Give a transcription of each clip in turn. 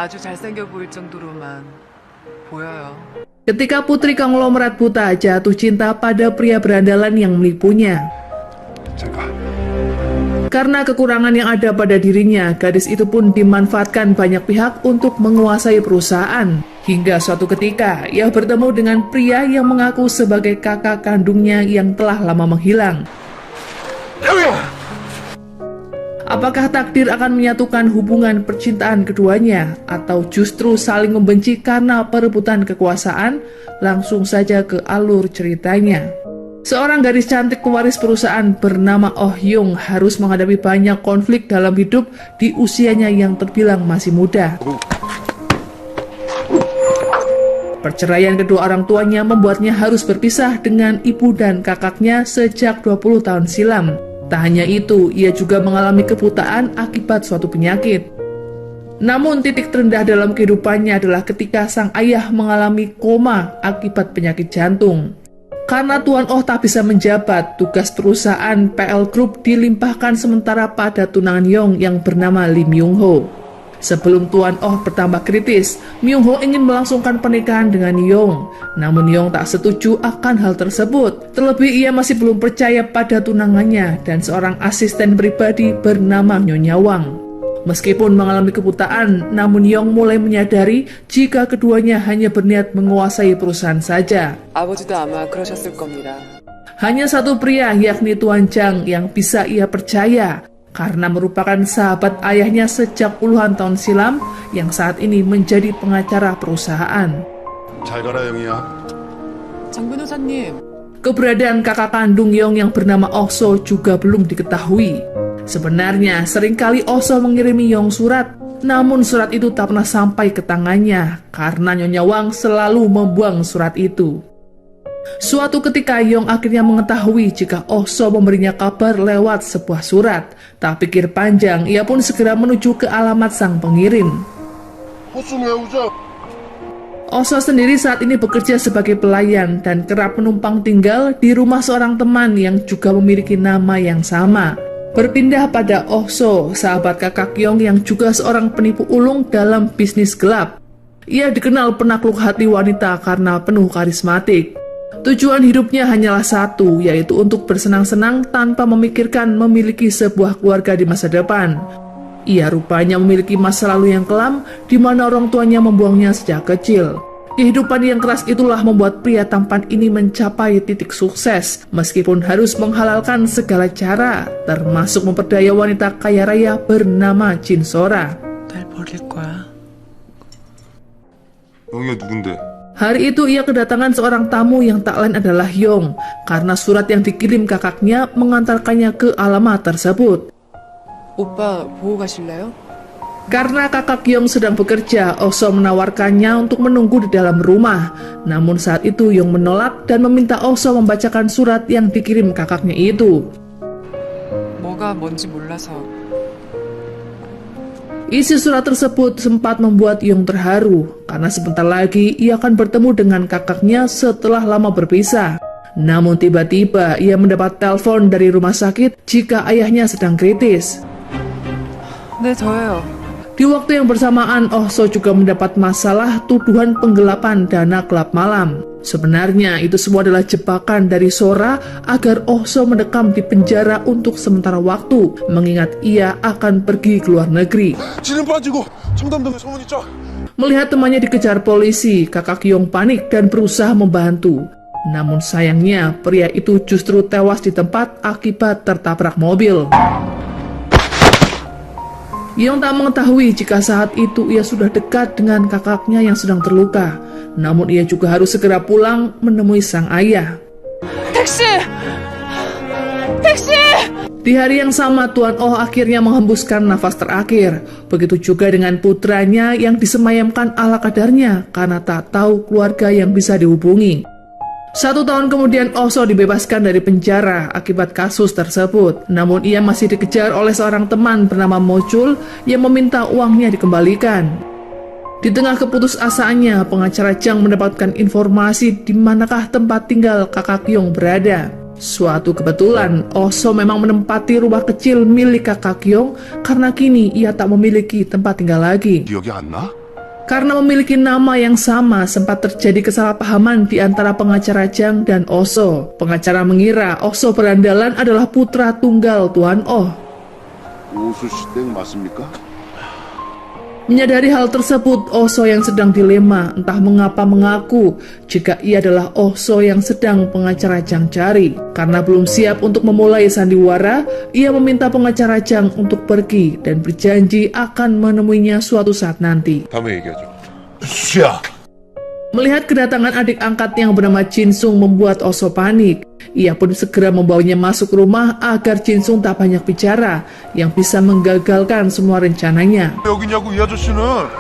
아주 잘생겨 보일 정도로만 보여요. Ketika putri konglomerat buta jatuh cinta pada pria berandalan yang menipunya. Karena kekurangan yang ada pada dirinya, gadis itu pun dimanfaatkan banyak pihak untuk menguasai perusahaan. Hingga suatu ketika, ia bertemu dengan pria yang mengaku sebagai kakak kandungnya yang telah lama menghilang. Apakah takdir akan menyatukan hubungan percintaan keduanya, atau justru saling membenci karena perebutan kekuasaan? Langsung saja ke alur ceritanya. Seorang gadis cantik pewaris perusahaan bernama Oh Hyung harus menghadapi banyak konflik dalam hidup di usianya yang terbilang masih muda. Perceraian kedua orang tuanya membuatnya harus berpisah dengan ibu dan kakaknya sejak 20 tahun silam. Tak hanya itu, ia juga mengalami kebutaan akibat suatu penyakit. Namun titik terendah dalam kehidupannya adalah ketika sang ayah mengalami koma akibat penyakit jantung. Karena Tuan Oh tak bisa menjabat, tugas perusahaan PL Group dilimpahkan sementara pada tunangan Yong yang bernama Lee Myung Ho. Sebelum Tuan Oh bertambah kritis, Myung Ho ingin melangsungkan pernikahan dengan Yong. Namun Yong tak setuju akan hal tersebut. Terlebih ia masih belum percaya pada tunangannya dan seorang asisten pribadi bernama Nyonya Wang. Meskipun mengalami kebutaan, namun Yong mulai menyadari jika keduanya hanya berniat menguasai perusahaan saja. 아버지도 아마 그러셨을 겁니다. Hanya satu pria, yakni Tuan Chang, yang bisa ia percaya karena merupakan sahabat ayahnya sejak puluhan tahun silam yang saat ini menjadi pengacara perusahaan. 잘 가라 영희야. 장 변호사님. Keberadaan kakak kandung Yong yang bernama Oh So juga belum diketahui. Sebenarnya seringkali Oh So mengirimi Yong surat, namun surat itu tak pernah sampai ke tangannya karena Nyonya Wang selalu membuang surat itu. Suatu ketika Yong akhirnya mengetahui jika Oh So memberinya kabar lewat sebuah surat. Tak pikir panjang, ia pun segera menuju ke alamat sang pengirim. Oh So sendiri saat ini bekerja sebagai pelayan dan kerap menumpang tinggal di rumah seorang teman yang juga memiliki nama yang sama. Berpindah pada Oh So, sahabat kakak Yong yang juga seorang penipu ulung dalam bisnis gelap. Ia dikenal penakluk hati wanita karena penuh karismatik. Tujuan hidupnya hanyalah satu, yaitu untuk bersenang-senang tanpa memikirkan memiliki sebuah keluarga di masa depan. Ia rupanya memiliki masa lalu yang kelam, di mana orang tuanya membuangnya sejak kecil. Kehidupan yang keras itulah membuat pria tampan ini mencapai titik sukses, meskipun harus menghalalkan segala cara, termasuk memperdaya wanita kaya raya bernama Jin Sora. 날 버릴 거야. 영희가 누군데? Hari itu ia kedatangan seorang tamu yang tak lain adalah Yong, karena surat yang dikirim kakaknya mengantarkannya ke alamat tersebut. 오빠 보고 가실래요? Karena kakak Yong sedang bekerja, Oh So menawarkannya untuk menunggu di dalam rumah. Namun saat itu Yong menolak dan meminta Oh So membacakan surat yang dikirim kakaknya itu. 뭐가 뭔지 몰라서. Isi surat tersebut sempat membuat Yong terharu, karena sebentar lagi ia akan bertemu dengan kakaknya setelah lama berpisah. Namun tiba-tiba ia mendapat telepon dari rumah sakit jika ayahnya sedang kritis. 네, 저예요. Di waktu yang bersamaan, Oh So juga mendapat masalah tuduhan penggelapan dana klub malam. Sebenarnya itu semua adalah jebakan dari Sora agar Oh So mendekam di penjara untuk sementara waktu, mengingat ia akan pergi ke luar negeri. 지는 빠지고 청담동에 소문이 쫙. Melihat temannya dikejar polisi, kakak Yong panik dan berusaha membantu. Namun sayangnya, pria itu justru tewas di tempat akibat tertabrak mobil. Yong tak mengetahui jika saat itu ia sudah dekat dengan kakaknya yang sedang terluka. Namun ia juga harus segera pulang menemui sang ayah. 택시! 택시! Di hari yang sama, Tuan Oh akhirnya menghembuskan nafas terakhir. Begitu juga dengan putranya yang disemayamkan ala kadarnya karena tak tahu keluarga yang bisa dihubungi. 1 tahun kemudian Oh So dibebaskan dari penjara akibat kasus tersebut. Namun ia masih dikejar oleh seorang teman bernama Mo Chul yang meminta uangnya dikembalikan. Di tengah keputusasaannya, pengacara Chang mendapatkan informasi di manakah tempat tinggal kakak Yong berada. Suatu kebetulan, Oh So memang menempati rumah kecil milik kakak Yong karena kini ia tak memiliki tempat tinggal lagi. 기억이 안 나? Karena memiliki nama yang sama, sempat terjadi kesalahpahaman di antara pengacara Jang dan Oso. Pengacara mengira Oso berandalan adalah putra tunggal Tuan Oh. 오수 씨 땡 맞습니까? Menyadari hal tersebut, Oso yang sedang dilema entah mengapa mengaku jika ia adalah Oso yang sedang pengacara Jang cari. Karena belum siap untuk memulai sandiwara, ia meminta pengacara Jang untuk pergi dan berjanji akan menemuinya suatu saat nanti. 다음에 얘기하죠. 수야. Melihat kedatangan adik angkatnya yang bernama Jinsung membuat Oso panik. Ia pun segera membawanya masuk rumah agar Jinsung tak banyak bicara yang bisa menggagalkan semua rencananya. 여기냐고 이 아저씨는.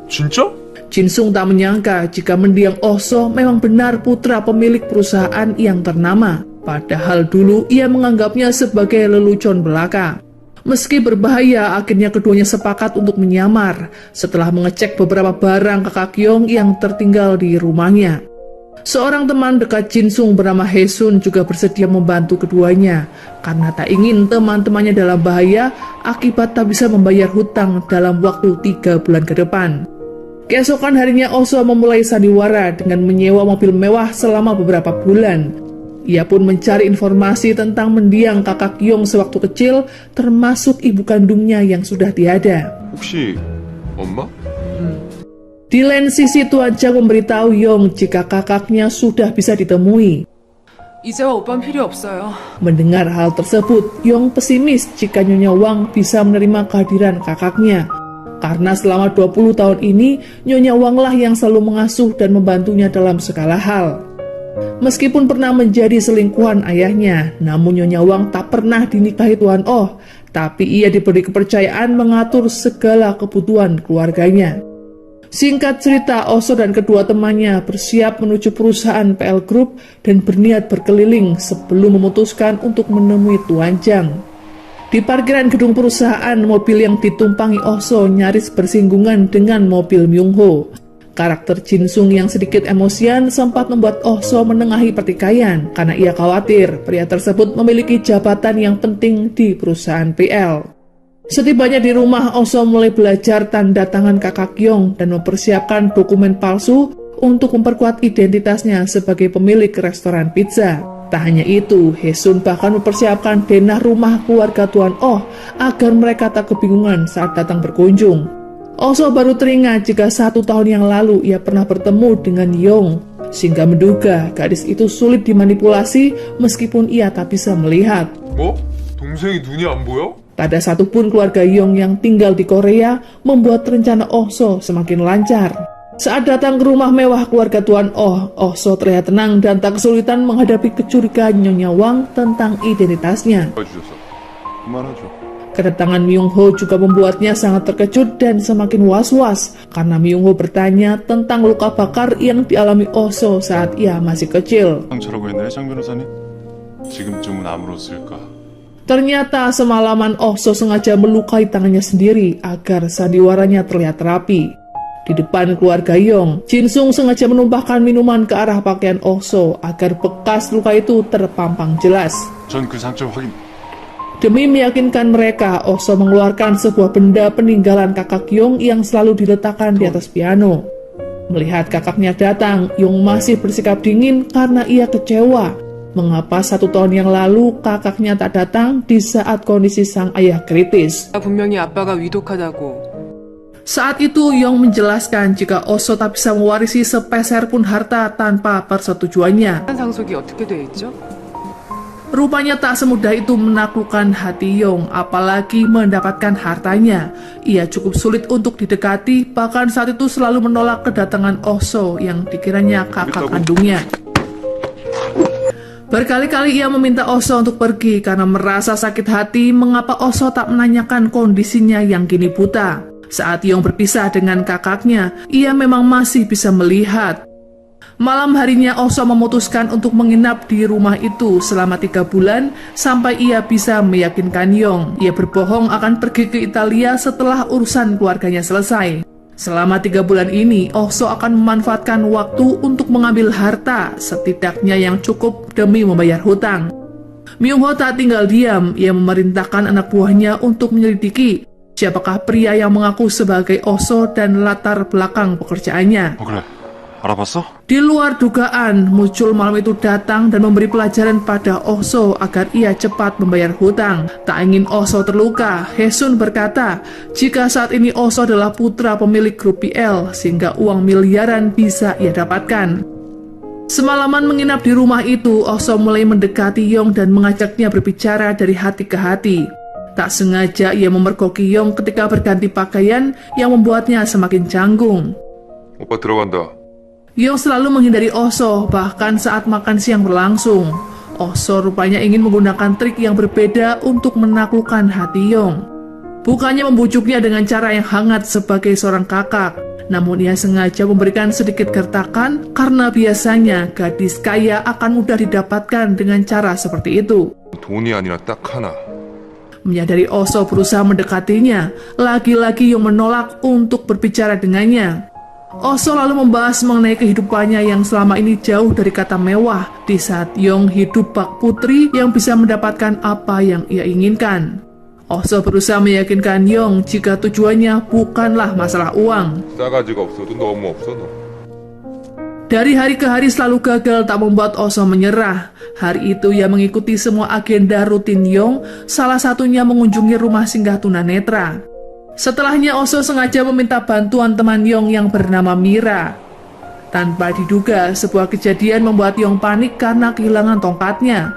진짜? Jinsung tak menyangka jika mendiang Oso memang benar putra pemilik perusahaan yang ternama. Padahal dulu ia menganggapnya sebagai lelucon belaka. Meski berbahaya, akhirnya keduanya sepakat untuk menyamar setelah mengecek beberapa barang Kakak Yong yang tertinggal di rumahnya. Seorang teman dekat Jinsung bernama Haesun juga bersedia membantu keduanya karena tak ingin teman-temannya dalam bahaya akibat tak bisa membayar hutang dalam waktu 3 bulan ke depan. Keesokan harinya Oso memulai sandiwara dengan menyewa mobil mewah selama beberapa bulan. Ia pun mencari informasi tentang mendiang Kakak Yong sewaktu kecil, termasuk ibu kandungnya yang sudah tiada. 혹시 엄마? Di lain sisi, Tuan Jang memberitahu Yong jika kakaknya sudah bisa ditemui. 이제와 오빠는 필요 없어요. Mendengar hal tersebut, Yong pesimis jika Nyonya Wang bisa menerima kehadiran kakaknya. Karena selama 20 tahun ini, Nyonya Wang lah yang selalu mengasuh dan membantunya dalam segala hal. Meskipun pernah menjadi selingkuhan ayahnya, namun Nyonya Wang tak pernah dinikahi Tuan Oh, tapi ia diberi kepercayaan mengatur segala kebutuhan keluarganya. Singkat cerita, Oso dan kedua temannya bersiap menuju perusahaan PL Group dan berniat berkeliling sebelum memutuskan untuk menemui Tuan Jang. Di parkiran gedung perusahaan, mobil yang ditumpangi Oso nyaris bersinggungan dengan mobil Myung Ho. Karakter Jinsung yang sedikit emosian sempat membuat Oso menengahi pertikaian karena ia khawatir pria tersebut memiliki jabatan yang penting di perusahaan PL. Setibanya di rumah, Oso mulai belajar tanda tangan Kakak Yong dan mempersiapkan dokumen palsu untuk memperkuat identitasnya sebagai pemilik restoran pizza. Tak hanya itu, Haesun bahkan mempersiapkan denah rumah keluarga Tuan Oh agar mereka tak kebingungan saat datang berkunjung. Oso baru teringat jika 1 tahun yang lalu ia pernah bertemu dengan Yong, sehingga menduga gadis itu sulit dimanipulasi meskipun ia tak bisa melihat. 뭐? 동생이 눈이 안 보여? Tak ada satupun keluarga Yong yang tinggal di Korea membuat rencana Oso semakin lancar. Saat datang ke rumah mewah keluarga Tuan Oh, Oso terlihat tenang dan tak kesulitan menghadapi kecurigaan Nyonya Wang tentang identitasnya. 도와주셨어. 그만하죠. Kedatangan Myung Ho juga membuatnya sangat terkejut dan semakin was-was karena Myung Ho bertanya tentang luka bakar yang dialami Oso saat ia masih kecil. 상처라고 했나요, 장 변호사님? 지금쯤은 아물었을까? Ternyata semalaman Oso sengaja melukai tangannya sendiri agar sandiwaranya terlihat rapi. Di depan keluarga Yong, Jinsung sengaja menumpahkan minuman ke arah pakaian Oso agar bekas luka itu terpampang jelas. 전 그 상처 확인. Demi meyakinkan mereka, Oso mengeluarkan sebuah benda peninggalan Kakak Yong yang selalu diletakkan di atas piano. Melihat kakaknya datang, Yong masih bersikap dingin karena ia kecewa. Mengapa 1 tahun yang lalu kakaknya tak datang di saat kondisi sang ayah kritis? 분명히 아빠가 위독하다고. Saat itu Yong menjelaskan jika Oso tak bisa mewarisi sepeser pun harta tanpa persetujuannya. 상속이 어떻게 돼 있죠? Rupanya tak semudah itu menaklukkan hati Yong, apalagi mendapatkan hartanya. Ia cukup sulit untuk didekati, bahkan saat itu selalu menolak kedatangan Oso yang dikiranya kakak kandungnya. Berkali-kali ia meminta Oso untuk pergi karena merasa sakit hati mengapa Oso tak menanyakan kondisinya yang kini buta. Saat Yong berpisah dengan kakaknya, ia memang masih bisa melihat. Malam harinya Oso memutuskan untuk menginap di rumah itu selama 3 bulan sampai ia bisa meyakinkan Yong. Ia berbohong akan pergi ke Italia setelah urusan keluarganya selesai. Selama 3 bulan ini, Oso akan memanfaatkan waktu untuk mengambil harta setidaknya yang cukup demi membayar hutang. Myung Ho tak tinggal diam, ia memerintahkan anak buahnya untuk menyelidiki. Siapakah pria yang mengaku sebagai Oso dan latar belakang pekerjaannya? 그래. 알아봤어? Di luar dugaan, Muncul malam itu datang dan memberi pelajaran pada Oso agar ia cepat membayar hutang. Tak ingin Oso terluka, Hesun berkata, jika saat ini Oso adalah putra pemilik grup PL, sehingga uang miliaran bisa ia dapatkan. Semalaman menginap di rumah itu, Oso mulai mendekati Yong dan mengajaknya berbicara dari hati ke hati. Tak sengaja ia memergoki Yong ketika berganti pakaian yang membuatnya semakin canggung. 오빠 들어간다. Yong selalu menghindari Oso, bahkan saat makan siang berlangsung. Oso rupanya ingin menggunakan trik yang berbeda untuk menaklukkan hati Yong. Bukannya membujuknya dengan cara yang hangat sebagai seorang kakak, namun ia sengaja memberikan sedikit gertakan karena biasanya gadis kaya akan mudah didapatkan dengan cara seperti itu. 돈이 아니라 딱 하나. Menyadari Oso berusaha mendekatinya, lagi-lagi Yong menolak untuk berbicara dengannya. Oso lalu membahas mengenai kehidupannya yang selama ini jauh dari kata mewah, di saat Yong hidup bak putri yang bisa mendapatkan apa yang ia inginkan. Oso berusaha meyakinkan Yong jika tujuannya bukanlah masalah uang. 싸가지가 없어. 돈도 너무 없어 너. Dari hari ke hari selalu gagal tak membuat Oso menyerah. Hari itu ia mengikuti semua agenda rutin Yong, salah satunya mengunjungi rumah singgah tunanetra. Setelahnya Oso sengaja meminta bantuan teman Yong yang bernama Mira. Tanpa diduga, sebuah kejadian membuat Yong panik karena kehilangan tongkatnya.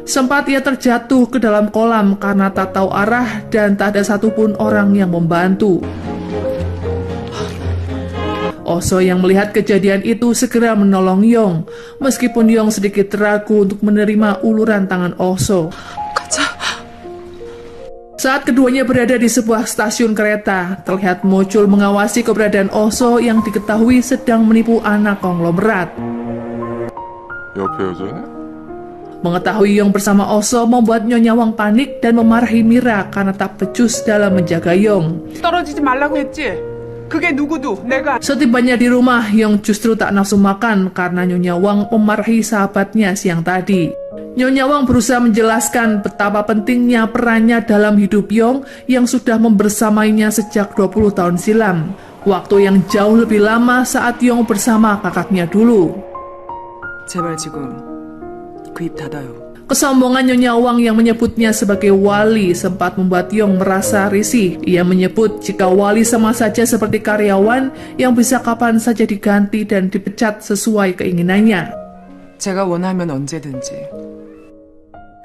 Sempat ia terjatuh ke dalam kolam karena tak tahu arah dan tak ada satupun orang yang membantu. Oso yang melihat kejadian itu segera menolong Yong, meskipun Yong sedikit ragu untuk menerima uluran tangan Oso. Saat keduanya berada di sebuah stasiun kereta, terlihat Muncul mengawasi keberadaan Oso yang diketahui sedang menipu anak konglomerat. 옆에 여자네? Mengetahui Yong bersama Oso membuat Nyonya Wang panik dan memarahi Mira karena tak becus dalam menjaga Yong. 떨어지지 말라고 했지? 그게 누구도 내가 Setibanya di rumah, Yong justru tak nafsu makan karena Nyonya Wang memarahi sahabatnya siang tadi. Nyonya Wang berusaha menjelaskan betapa pentingnya perannya dalam hidup Yong yang sudah membersamainya sejak 20 tahun silam. Waktu yang jauh lebih lama saat Yong bersama kakaknya dulu. 제발 지금 그 입 닫아요. Kesombongan Nyonya Wang yang menyebutnya sebagai wali sempat membuat Yong merasa risih. Ia menyebut jika wali sama saja seperti karyawan yang bisa kapan saja diganti dan dipecat sesuai keinginannya. 제가 원하면 언제든지.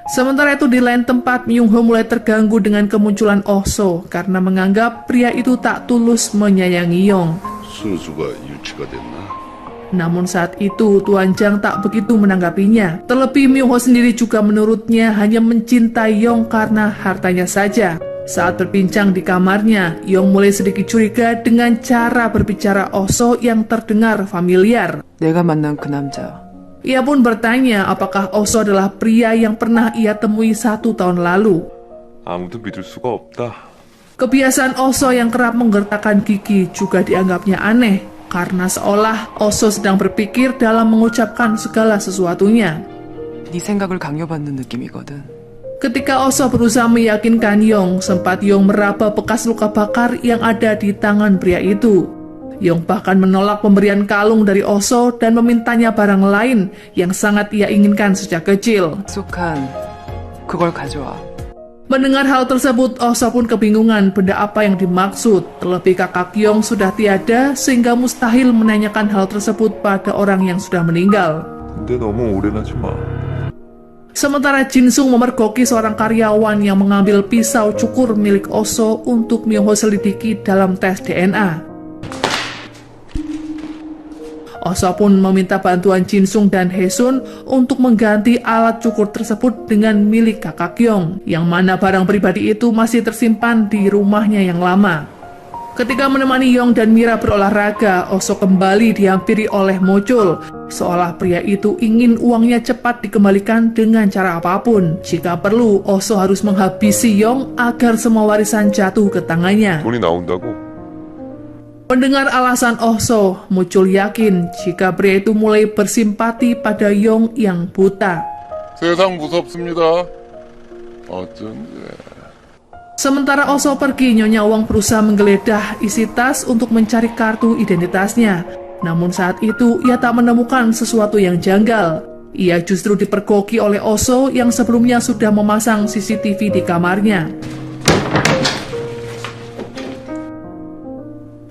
Sementara itu di lain tempat, Myung Ho mulai terganggu dengan kemunculan Oso karena menganggap pria itu tak tulus menyayangi Yong. 수수가 유치가 됐나? Namun saat itu Tuan Jang tak begitu menanggapinya. Terlebih Myung Ho sendiri juga menurutnya hanya mencintai Yong karena hartanya saja. Saat berbincang di kamarnya, Yong mulai sedikit curiga dengan cara berbicara Oso yang terdengar familiar. 내가 만난 그 남자. Ia pun bertanya apakah Oso adalah pria yang pernah ia temui 1 tahun lalu. 아무도 믿을 수가 없다. Kebiasaan Oso yang kerap menggertakkan gigi juga dianggapnya aneh, karena seolah Oso sedang berpikir dalam mengucapkan segala sesuatunya. 네 생각을 강요받는 느낌이거든. Ketika Oso berusaha meyakinkan Yong, sempat Yong meraba bekas luka bakar yang ada di tangan pria itu. Yong bahkan menolak pemberian kalung dari Oso dan memintanya barang lain yang sangat ia inginkan sejak kecil. 약속한 그걸 가져와. Mendengar hal tersebut, Oso pun kebingungan benda apa yang dimaksud. Terlebih kakak Yong sudah tiada sehingga mustahil menanyakan hal tersebut pada orang yang sudah meninggal. 근데 너무 오래나지 마. Sementara Jinsung memergoki seorang karyawan yang mengambil pisau cukur milik Oso untuk Myung Ho selidiki dalam tes DNA. Oso pun meminta bantuan Jinsung dan Hesun untuk mengganti alat cukur tersebut dengan milik kakak Yong, yang mana barang pribadi itu masih tersimpan di rumahnya yang lama. Ketika menemani Yong dan Mira berolahraga, Oso kembali dihampiri oleh Muncul, seolah pria itu ingin uangnya cepat dikembalikan dengan cara apapun. Jika perlu, Oso harus menghabisi Yong agar semua warisan jatuh ke tangannya. 돈이 나온다고? Mendengar alasan Oso, Muncul yakin jika pria itu mulai bersimpati pada Yong yang buta. 세상 무섭습니다. 어쩐지. Sementara Oso pergi, Nyonya Wang berusaha menggeledah isi tas untuk mencari kartu identitasnya. Namun saat itu ia tak menemukan sesuatu yang janggal. Ia justru dipergoki oleh Oso yang sebelumnya sudah memasang CCTV di kamarnya.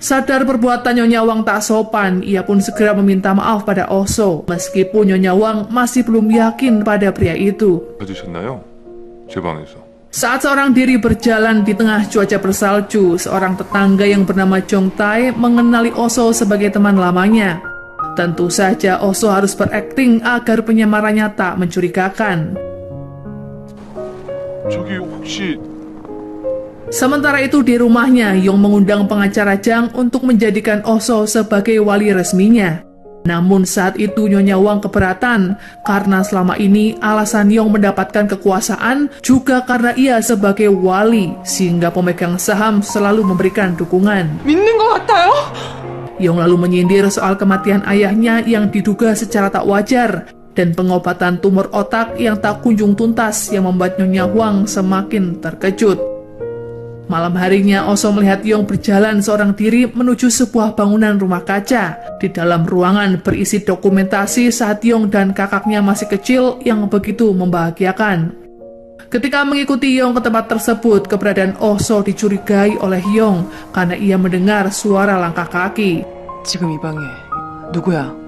Sadar perbuatan Nyonya Wang tak sopan, ia pun segera meminta maaf pada Oso. Meskipun Nyonya Wang masih belum yakin pada pria itu. 해주셨나요? 제 방에서. Saat seorang diri berjalan di tengah cuaca bersalju, seorang tetangga yang bernama Jong Tae mengenali Oso sebagai teman lamanya. Tentu saja Oso harus berakting agar penyamarannya tak mencurigakan. 저기 혹시 Sementara itu di rumahnya, Yong mengundang pengacara Jang untuk menjadikan Oso sebagai wali resminya. Namun saat itu Nyonya Wang keberatan karena selama ini alasan Yong mendapatkan kekuasaan juga karena ia sebagai wali, sehingga pemegang saham selalu memberikan dukungan. 믿는 것 같아요? Yong lalu menyindir soal kematian ayahnya yang diduga secara tak wajar dan pengobatan tumor otak yang tak kunjung tuntas yang membuat Nyonya Wang semakin terkejut. Malam harinya, Oso melihat Yong berjalan seorang diri menuju sebuah bangunan rumah kaca. Di dalam ruangan berisi dokumentasi saat Yong dan kakaknya masih kecil yang begitu membahagiakan. Ketika mengikuti Yong ke tempat tersebut, keberadaan Oso dicurigai oleh Yong karena ia mendengar suara langkah kaki. 지금 이 방에 누구야?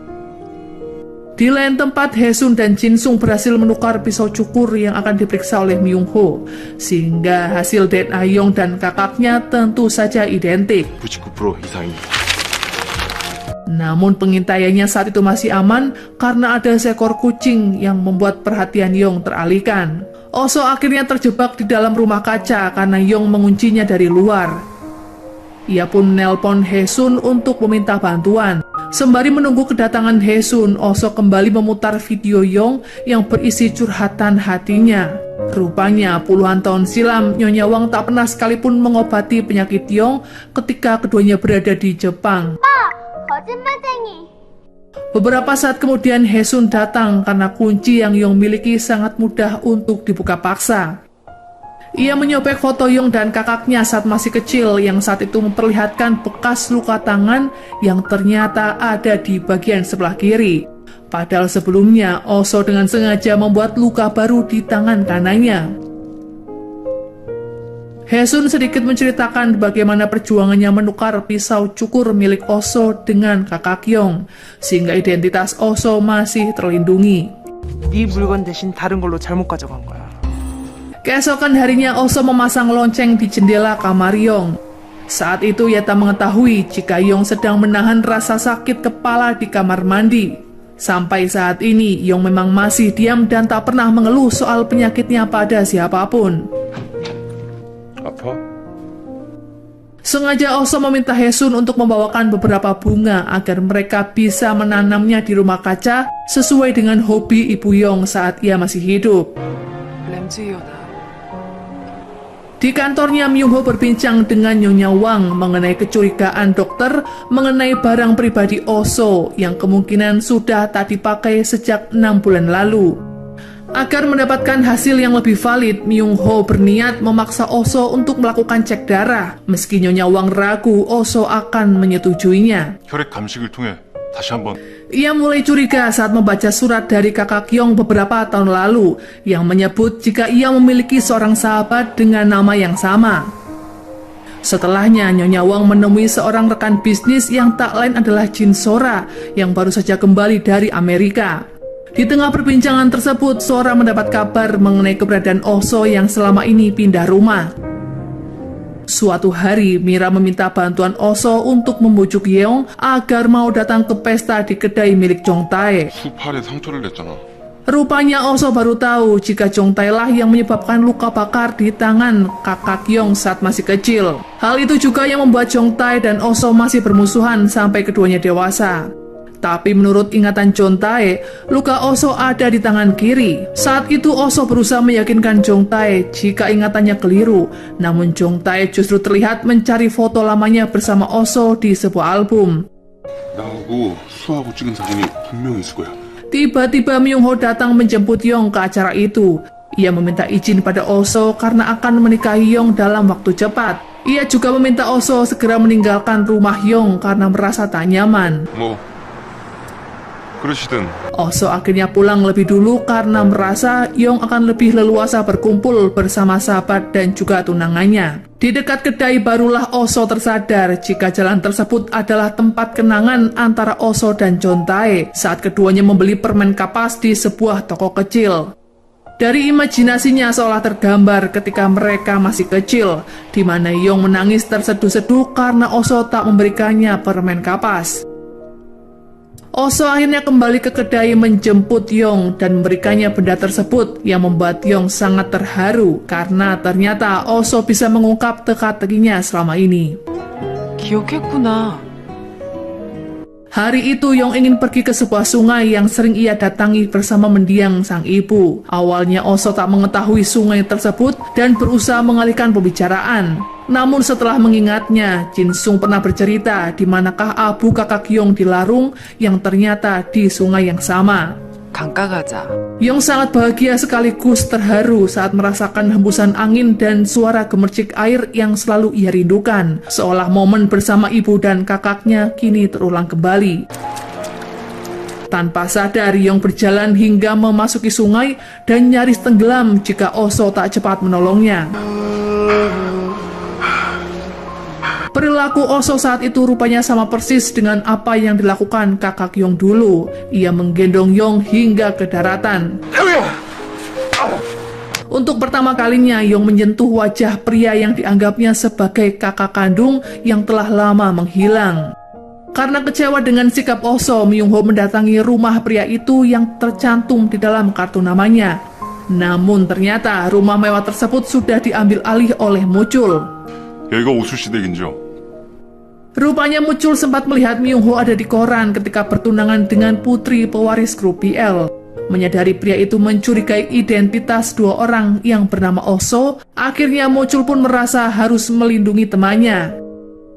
Di lain tempat, Haesun dan Jinsung berhasil menukar pisau cukur yang akan diperiksa oleh Myung Ho, sehingga hasil DNA Yong dan kakaknya tentu saja identik. 99% 이상입니다. Namun pengintaiannya saat itu masih aman karena ada seekor kucing yang membuat perhatian Yong teralihkan. Oso akhirnya terjebak di dalam rumah kaca karena Yong menguncinya dari luar. Ia pun nelpon Haesun untuk meminta bantuan. Sembari menunggu kedatangan Haesun, Oso kembali memutar video Yong yang berisi curhatan hatinya. Rupanya puluhan tahun silam, Nyonya Wang tak pernah sekalipun mengobati penyakit Yong ketika keduanya berada di Jepang. 거짓말쟁이. Beberapa saat kemudian Haesun datang karena kunci yang Yong miliki sangat mudah untuk dibuka paksa. Ia menyobek foto Yong dan kakaknya saat masih kecil yang saat itu memperlihatkan bekas luka tangan yang ternyata ada di bagian sebelah kiri. Padahal sebelumnya Oso dengan sengaja membuat luka baru di tangan kanannya. Haesun sedikit menceritakan bagaimana perjuangannya menukar pisau cukur milik Oso dengan kakak Yong, sehingga identitas Oso masih terlindungi. 네 물건 대신 다른 걸로 잘못 가져간 거야. Keesokan harinya Oso memasang lonceng di jendela kamar Yong. Saat itu ia tak mengetahui jika Yong sedang menahan rasa sakit kepala di kamar mandi. Sampai saat ini Yong memang masih diam dan tak pernah mengeluh soal penyakitnya pada siapapun. 아파? Sengaja Oso meminta Haesun untuk membawakan beberapa bunga agar mereka bisa menanamnya di rumah kaca sesuai dengan hobi ibu Yong saat ia masih hidup. 램즈이어다. Di kantornya, Myung Ho berbincang dengan Nyonya Wang mengenai kecurigaan dokter mengenai barang pribadi Oso yang kemungkinan sudah tak dipakai sejak 6 bulan lalu. Agar mendapatkan hasil yang lebih valid, Myung Ho berniat memaksa Oso untuk melakukan cek darah. Meski Nyonya Wang ragu, Oso akan menyetujuinya. 혈액 감식을 통해 다시 한번 Ia mulai curiga saat membaca surat dari kakak Yong beberapa tahun lalu yang menyebut jika ia memiliki seorang sahabat dengan nama yang sama. Setelahnya, Nyonya Wang menemui seorang rekan bisnis yang tak lain adalah Jin Sora yang baru saja kembali dari Amerika. Di tengah perbincangan tersebut, Sora mendapat kabar mengenai keberadaan Oso yang selama ini pindah rumah. Suatu hari, Mira meminta bantuan Oso untuk membujuk Yeong agar mau datang ke pesta di kedai milik Jong Tae. 수 팔에 상처를 냈잖아. Rupanya Oso baru tahu jika Jong Tae lah yang menyebabkan luka bakar di tangan kakak Yeong saat masih kecil. Hal itu juga yang membuat Jong Tae dan Oso masih bermusuhan sampai keduanya dewasa. Tapi menurut ingatan Jong Tae, luka Oso ada di tangan kiri. Saat itu Oso berusaha meyakinkan Jong Tae jika ingatannya keliru. Namun Jong Tae justru terlihat mencari foto lamanya bersama Oso di sebuah album. 나하고 수하고 찍은 사진이 분명히 있을 거야. Tiba-tiba Myung Ho datang menjemput Yong ke acara itu. Ia meminta izin pada Oso karena akan menikahi Yong dalam waktu cepat. Ia juga meminta Oso segera meninggalkan rumah Yong karena merasa tak nyaman. 뭐 그러시든. Oso akhirnya pulang lebih dulu karena merasa Yong akan lebih leluasa berkumpul bersama sahabat dan juga tunangannya. Di dekat kedai barulah Oso tersadar jika jalan tersebut adalah tempat kenangan antara Oso dan Jontae saat keduanya membeli permen kapas di sebuah toko kecil. Dari imajinasinya seolah tergambar ketika mereka masih kecil, di mana Yong menangis terseduh-seduh karena Oso tak memberikannya permen kapas. Oso akhirnya kembali ke kedai menjemput Yong dan memberikannya benda tersebut yang membuat Yong sangat terharu karena ternyata Oso bisa mengungkap teka-tekinya selama ini. 기억했구나. Hari itu Yong ingin pergi ke sebuah sungai yang sering ia datangi bersama mendiang sang ibu. Awalnya Oso tak mengetahui sungai tersebut dan berusaha mengalihkan pembicaraan. Namun setelah mengingatnya, Jin Sung pernah bercerita di manakah abu kakak Yong dilarung yang ternyata di sungai yang sama. 강가 가자. Yong sangat bahagia sekaligus terharu saat merasakan hembusan angin dan suara gemercik air yang selalu ia rindukan. Seolah momen bersama ibu dan kakaknya kini terulang kembali. Tanpa sadar, Yong berjalan hingga memasuki sungai dan nyaris tenggelam jika Oso tak cepat menolongnya. Perilaku Oso saat itu rupanya sama persis dengan apa yang dilakukan kakak Yong dulu. Ia menggendong Yong hingga ke daratan. Untuk pertama kalinya, Yong menyentuh wajah pria yang dianggapnya sebagai kakak kandung yang telah lama menghilang. Karena kecewa dengan sikap Oso, Myung Ho mendatangi rumah pria itu yang tercantum di dalam kartu namanya. Namun ternyata rumah mewah tersebut sudah diambil alih oleh Mucul. 여기가 오수시댁인지요? Rupanya Mucul sempat melihat Myung Ho ada di koran ketika bertunangan dengan putri pewaris grup BL. Menyadari pria itu mencurigai identitas dua orang yang bernama Oso, akhirnya Mucul pun merasa harus melindungi temannya.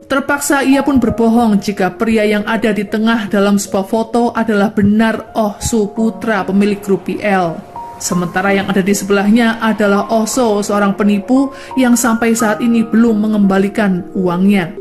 Terpaksa ia pun berbohong jika pria yang ada di tengah dalam sebuah foto adalah benar Oh Su, putra pemilik grup BL. Sementara yang ada di sebelahnya adalah Oso, seorang penipu yang sampai saat ini belum mengembalikan uangnya.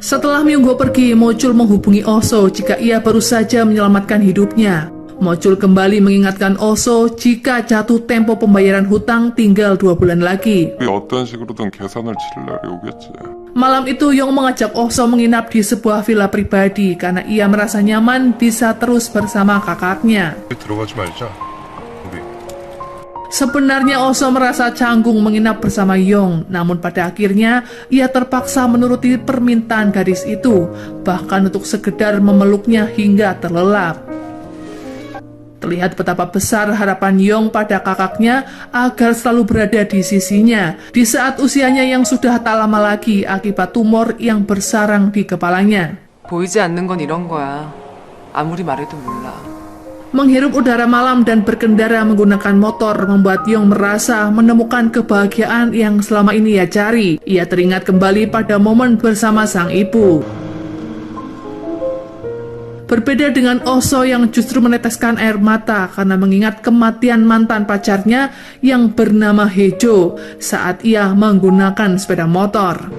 Setelah Myung Ho pergi, Mucul menghubungi Oso jika ia baru saja menyelamatkan hidupnya. Mucul kembali mengingatkan Oso jika jatuh tempo pembayaran hutang tinggal 2 bulan lagi. 어떤 식으로든 계산을 치를 날이 오겠지. Malam itu Yong mengajak Oso menginap di sebuah villa pribadi karena ia merasa nyaman bisa terus bersama kakaknya. 들어가지 말자. 우리. Sebenarnya Oso merasa canggung menginap bersama Yong, namun pada akhirnya ia terpaksa menuruti permintaan gadis itu, bahkan untuk sekedar memeluknya hingga terlelap. Terlihat betapa besar harapan Yong pada kakaknya agar selalu berada di sisinya di saat usianya yang sudah tak lama lagi akibat tumor yang bersarang di kepalanya. 보이지 않는 건 이런 거야. 아무리 말해도 몰라. Menghirup udara malam dan berkendara menggunakan motor membuat Yong merasa menemukan kebahagiaan yang selama ini ia cari. Ia teringat kembali pada momen bersama sang ibu. Berbeda dengan Oso yang justru meneteskan air mata karena mengingat kematian mantan pacarnya yang bernama Hejo saat ia menggunakan sepeda motor.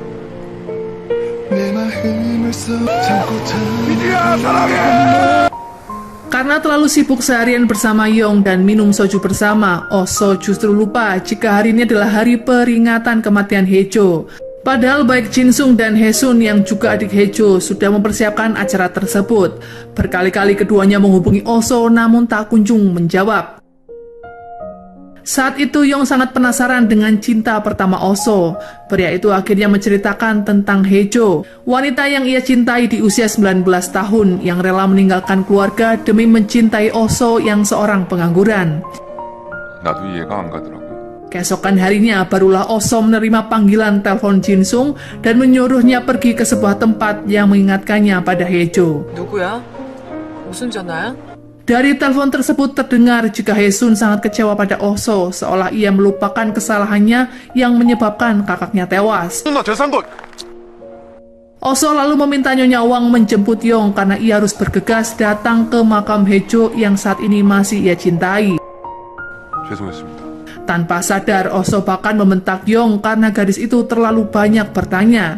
Karena terlalu sibuk seharian bersama Yong dan minum soju bersama, Oso justru lupa jika hari ini adalah hari peringatan kematian Hejo. Padahal baik Jin Sung dan Haesun yang juga adik Hejo sudah mempersiapkan acara tersebut. Berkali-kali keduanya menghubungi Oso namun tak kunjung menjawab. Saat itu Yong sangat penasaran dengan cinta pertama Oso. Pria itu akhirnya menceritakan tentang Hejo, wanita yang ia cintai di usia 19 tahun yang rela meninggalkan keluarga demi mencintai Oso yang seorang pengangguran. 나도 이해가 안 가더라고. Keesokan harinya barulah Oso menerima panggilan telepon Jin Sung dan menyuruhnya pergi ke sebuah tempat yang mengingatkannya pada Hejo. 누구야? 무슨 전화야? Dari telepon tersebut terdengar jika Haesun sangat kecewa pada Oso, seolah ia melupakan kesalahannya yang menyebabkan kakaknya tewas. Oso lalu meminta Nyonya Wang menjemput Yong karena ia harus bergegas datang ke makam Hejo yang saat ini masih ia cintai. 죄송했습니다. Tanpa sadar, Oso bahkan membentak Yong karena gadis itu terlalu banyak bertanya.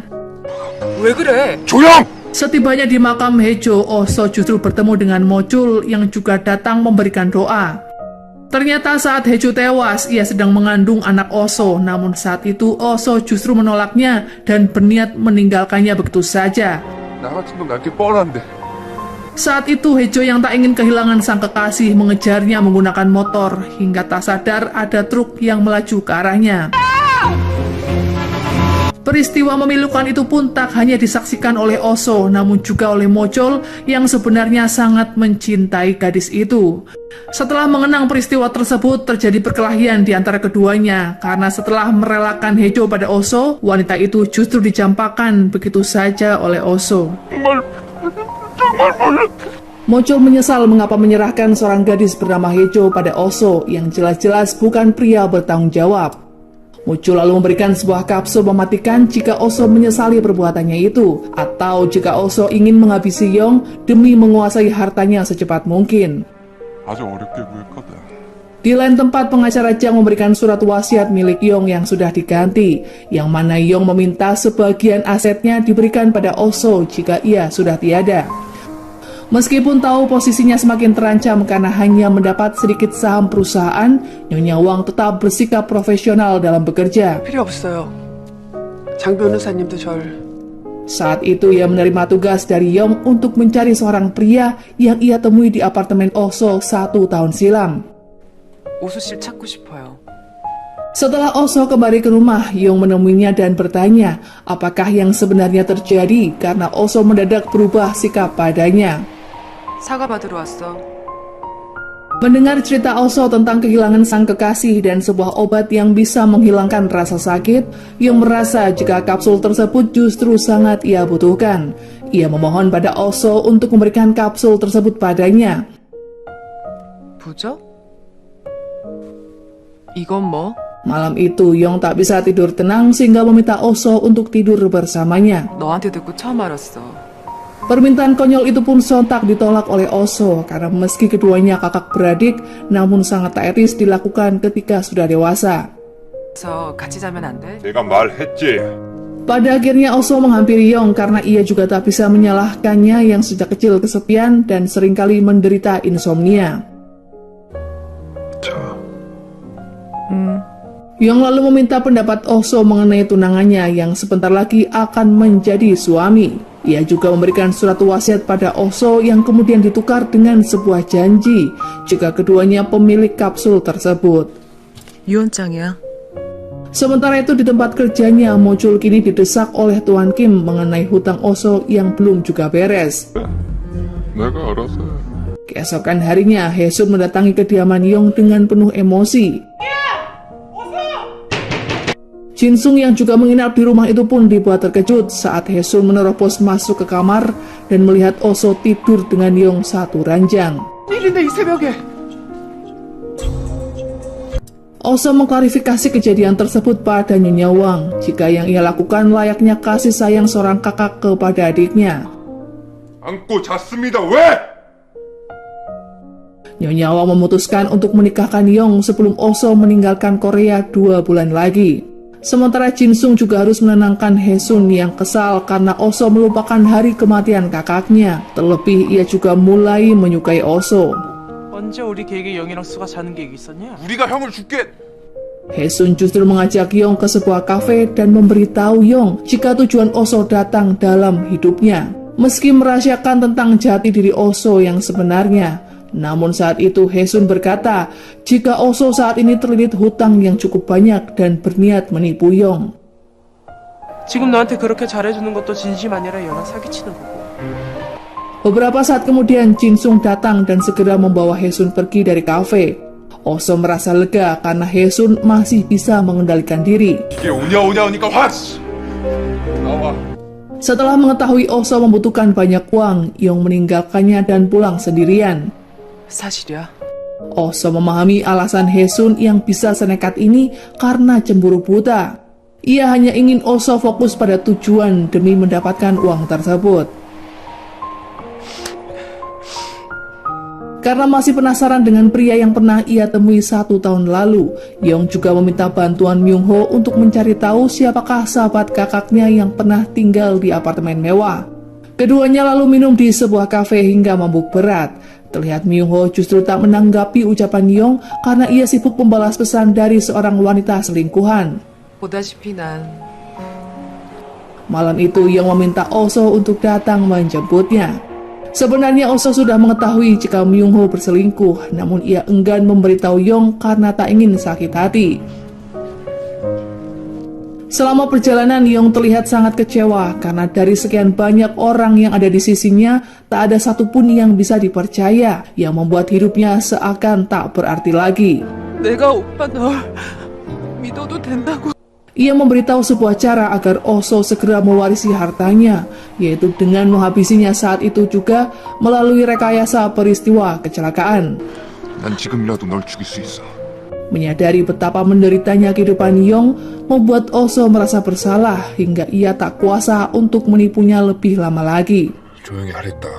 왜 그래? 조용! Setibanya di makam Hejo, Oso justru bertemu dengan Mochul yang juga datang memberikan doa. Ternyata saat Hejo tewas, ia sedang mengandung anak Oso, namun saat itu Oso justru menolaknya dan berniat meninggalkannya begitu saja. 나 같은 놈 낳기 뻔한데. Saat itu Hejo yang tak ingin kehilangan sang kekasih mengejarnya menggunakan motor, hingga tak sadar ada truk yang melaju ke arahnya. Peristiwa memilukan itu pun tak hanya disaksikan oleh Oso, namun juga oleh Mochul yang sebenarnya sangat mencintai gadis itu. Setelah mengenang peristiwa tersebut, terjadi perkelahian di antara keduanya, karena setelah merelakan Hejo pada Oso, wanita itu justru dicampakkan begitu saja oleh Oso. Mochul menyesal mengapa menyerahkan seorang gadis bernama Hejo pada Oso yang jelas-jelas bukan pria bertanggung jawab. Mochul lalu memberikan sebuah kapsul mematikan jika Oso menyesali perbuatannya itu, atau jika Oso ingin menghabisi Yong demi menguasai hartanya secepat mungkin. 아주 어렵게 구했거든. Di lain tempat, pengacara Jang memberikan surat wasiat milik Yong yang sudah diganti, yang mana Yong meminta sebagian asetnya diberikan pada Oso jika ia sudah tiada. Meskipun tahu posisinya semakin terancam karena hanya mendapat sedikit saham perusahaan, Nyonya Wang tetap bersikap profesional dalam bekerja. 필요 없어요. 장 변호사님도 절 Saat itu ia menerima tugas dari Yong untuk mencari seorang pria yang ia temui di apartemen Oso 1 tahun silam. 오수 씨 찾고 싶어요. Setelah Oso kembali ke rumah, Yong menemuinya dan bertanya apakah yang sebenarnya terjadi karena Oso mendadak berubah sikap padanya. 사과 받으러 왔어. Mendengar cerita Oso tentang kehilangan sang kekasih dan sebuah obat yang bisa menghilangkan rasa sakit, Yong merasa jika kapsul tersebut justru sangat ia butuhkan. Ia memohon pada Oso untuk memberikan kapsul tersebut padanya. 부적? 이건 뭐? Malam itu, Yong tak bisa tidur tenang sehingga meminta Oso untuk tidur bersamanya. 너한테 듣고 처음 알았어. Permintaan konyol itu pun sontak ditolak oleh Oso karena meski keduanya kakak beradik, namun sangat tak etis dilakukan ketika sudah dewasa. 그래서 같이 자면 안 돼? 내가 말했지. Pada akhirnya Oso menghampiri Yong karena ia juga tak bisa menyalahkannya yang sejak kecil kesepian dan seringkali menderita insomnia. Yong lalu meminta pendapat Oso mengenai tunangannya yang sebentar lagi akan menjadi suami. Ia juga memberikan surat wasiat pada Oso yang kemudian ditukar dengan sebuah janji jika keduanya pemilik kapsul tersebut. 유언장이야. Sementara itu di tempat kerjanya, Mochul kini didesak oleh Tuan Kim mengenai hutang Oso yang belum juga beres. 내가 알아서. Keesokan harinya, Haesun mendatangi kediaman Yong dengan penuh emosi. Jinsung yang juga menginap di rumah itu pun dibuat terkejut saat Haesun menerobos masuk ke kamar dan melihat Oso tidur dengan Yong satu ranjang. 일인데 이 새벽에. Oso mengklarifikasi kejadian tersebut pada Nyonya Wang jika yang ia lakukan layaknya kasih sayang seorang kakak kepada adiknya. 안고 잤습니다. 왜? Nyonya Wang memutuskan untuk menikahkan Yong sebelum Oso meninggalkan Korea 2 bulan lagi. Sementara Jinsung juga harus menenangkan Haesun yang kesal karena Oso melupakan hari kematian kakaknya. Terlebih ia juga mulai menyukai Oso. 언제 우리 계획에 영이랑 수가 자는 계획 있었냐? 우리가 형을 줄게. Haesun justru mengajak Yong ke sebuah kafe dan memberitahu Yong jika tujuan Oso datang dalam hidupnya. Meski merahasiakan tentang jati diri Oso yang sebenarnya, namun saat itu Haesun berkata jika Oso saat ini terlilit hutang yang cukup banyak dan berniat menipu Yong. 지금 너한테 그렇게 잘해주는 것도 진심 아니라 연하 사기치는 거고. Beberapa saat kemudian Jinsung datang dan segera membawa Haesun pergi dari kafe. Oso merasa lega karena Haesun masih bisa mengendalikan diri. 이게 오냐 하니까 확. 나와. Setelah mengetahui Oso membutuhkan banyak uang, Yong meninggalkannya dan pulang sendirian. 사실이야. Oso memahami alasan Haesun yang bisa senekat ini karena cemburu buta. Ia hanya ingin Oso fokus pada tujuan demi mendapatkan uang tersebut. Karena masih penasaran dengan pria yang pernah ia temui 1 tahun lalu, Yong juga meminta bantuan Myung Ho untuk mencari tahu siapakah sahabat kakaknya yang pernah tinggal di apartemen mewah. Keduanya lalu minum di sebuah kafe hingga mabuk berat. Terlihat Myung Ho justru tak menanggapi ucapan Yong karena ia sibuk membalas pesan dari seorang wanita selingkuhan. 보다시피 난 Malam itu Yong meminta Oso untuk datang menjemputnya. Sebenarnya Oso sudah mengetahui jika Myung Ho berselingkuh, namun ia enggan memberitahu Yong karena tak ingin sakit hati. Selama perjalanan, Yong terlihat sangat kecewa karena dari sekian banyak orang yang ada di sisinya, tak ada satupun yang bisa dipercaya, yang membuat hidupnya seakan tak berarti lagi. 내가 오빠 널 믿어도 된다고. Ia memberitahu sebuah cara agar Oso segera mewarisi hartanya, yaitu dengan menghabisinya saat itu juga melalui rekayasa peristiwa kecelakaan. 난 지금이라도 널 죽일 수 있어. Menyadari betapa menderitanya kehidupan Yong, membuat Oso merasa bersalah hingga ia tak kuasa untuk menipunya lebih lama lagi. 조용히 하랬다.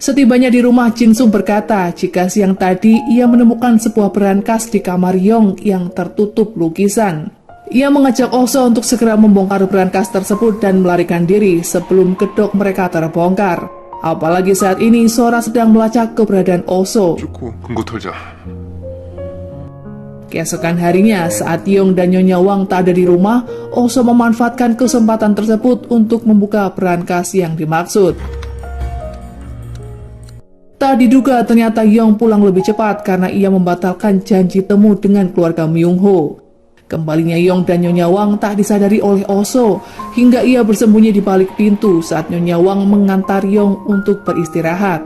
Setibanya di rumah, Jin Sung berkata jika siang tadi ia menemukan sebuah berangkas di kamar Yong yang tertutup lukisan. Ia mengajak Oso untuk segera membongkar berangkas tersebut dan melarikan diri sebelum kedok mereka terbongkar. Apalagi saat ini Sora sedang melacak keberadaan Oso. 좋고 금고 털자. Keesokan harinya, saat Yong dan Nyonya Wang tak ada di rumah, Oso memanfaatkan kesempatan tersebut untuk membuka berangkas yang dimaksud. Tak diduga ternyata Yong pulang lebih cepat karena ia membatalkan janji temu dengan keluarga Myung Ho. Kembalinya Yong dan Nyonya Wang tak disadari oleh Oso, hingga ia bersembunyi di balik pintu saat Nyonya Wang mengantar Yong untuk beristirahat.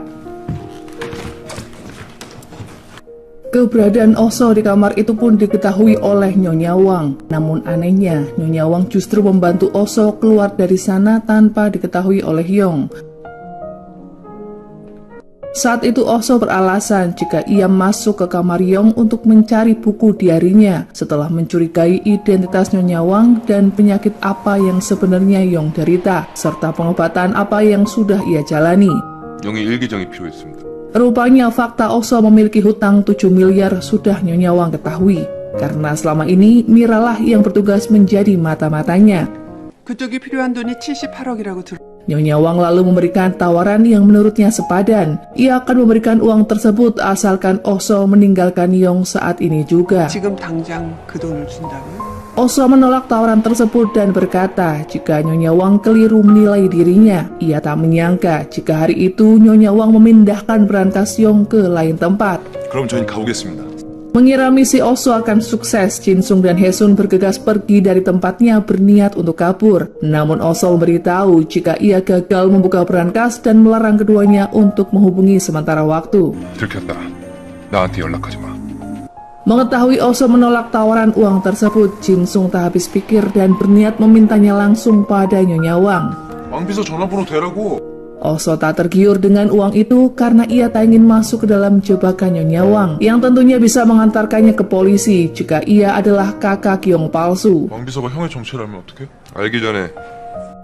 Keberadaan Oso di kamar itu pun diketahui oleh Nyonya Wang. Namun anehnya, Nyonya Wang justru membantu Oso keluar dari sana tanpa diketahui oleh Yong. Saat itu Oso beralasan jika ia masuk ke kamar Yong untuk mencari buku diarinya setelah mencurigai identitas Nyonya Wang dan penyakit apa yang sebenarnya Yong derita, serta pengobatan apa yang sudah ia jalani. 영의 일기장이 필요했습니다. Rupanya fakta Oso memiliki hutang 7 miliar sudah Nyonya Wang ketahui, karena selama ini Miralah yang bertugas menjadi mata-matanya. 그쪽이 필요한 돈이 78억이라고 들어. Nyonya Wang lalu memberikan tawaran yang menurutnya sepadan. Ia akan memberikan uang tersebut asalkan Oso meninggalkan Yong saat ini juga. 지금 당장 그 돈을 준다고요? Oso menolak tawaran tersebut dan berkata jika Nyonya Wang keliru menilai dirinya. Ia tak menyangka jika hari itu Nyonya Wang memindahkan berangkas Yong ke lain tempat. 그럼 저희는 가보겠습니다. Mengira misi Oso akan sukses, Jin Sung dan Haesun bergegas pergi dari tempatnya berniat untuk kabur. Namun Oso memberitahu jika ia gagal membuka berangkas dan melarang keduanya untuk menghubungi sementara waktu. 들켰다. 나한테 연락하지 마. Mengetahui Oso menolak tawaran uang tersebut, Jin Sung tak habis pikir dan berniat memintanya langsung pada Nyonya Wang. 왕비서 전화번호 대라고. Oso tak tergiur dengan uang itu karena ia tak ingin masuk ke dalam jebakan Nyonya Wang yang tentunya bisa mengantarkannya ke polisi jika ia adalah kakak Yong palsu. 왕비서가 형의 정체를 알면 어떡해? 알기 전에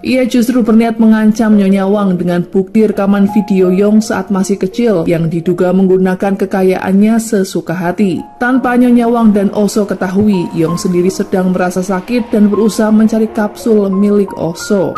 Ia justru berniat mengancam Nyonya Wang dengan bukti rekaman video Yong saat masih kecil yang diduga menggunakan kekayaannya sesuka hati. Tanpa Nyonya Wang dan Oso ketahui, Yong sendiri sedang merasa sakit dan berusaha mencari kapsul milik Oso.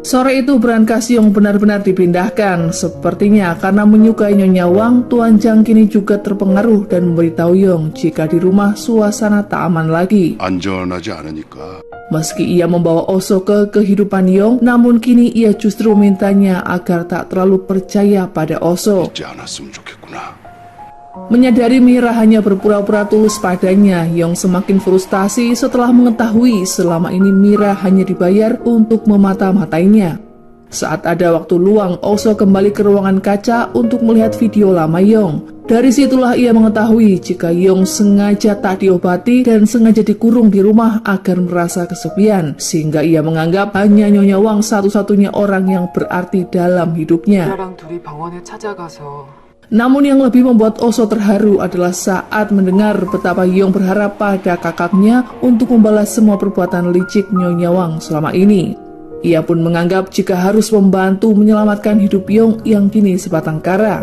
Sore itu berangkas Yong benar-benar dipindahkan. Sepertinya karena menyukai Nyonya Wang, Tuan Jang kini juga terpengaruh dan memberitahu Yong jika di rumah suasana tak aman lagi. 안전하지 않으니까 Meski ia membawa Oso ke kehidupan Yong, namun kini ia justru mintanya agar tak terlalu percaya pada Oso. 잊지 않았으면 좋겠구나. Menyadari Mira hanya berpura-pura tulus padanya, Yong semakin frustasi setelah mengetahui selama ini Mira hanya dibayar untuk memata-matainya. Saat ada waktu luang, Oso kembali ke ruangan kaca untuk melihat video lama Yong. Dari situlah ia mengetahui jika Yong sengaja tak diobati dan sengaja dikurung di rumah agar merasa kesepian, sehingga ia menganggap hanya Nyonya Wang satu-satunya orang yang berarti dalam hidupnya. 미라랑 둘이 병원에 찾아가서 Namun yang lebih membuat Oso terharu adalah saat mendengar betapa Yong berharap pada kakaknya untuk membalas semua perbuatan licik Nyonya Wang selama ini. Ia pun menganggap jika harus membantu menyelamatkan hidup Yong yang kini sebatang kara.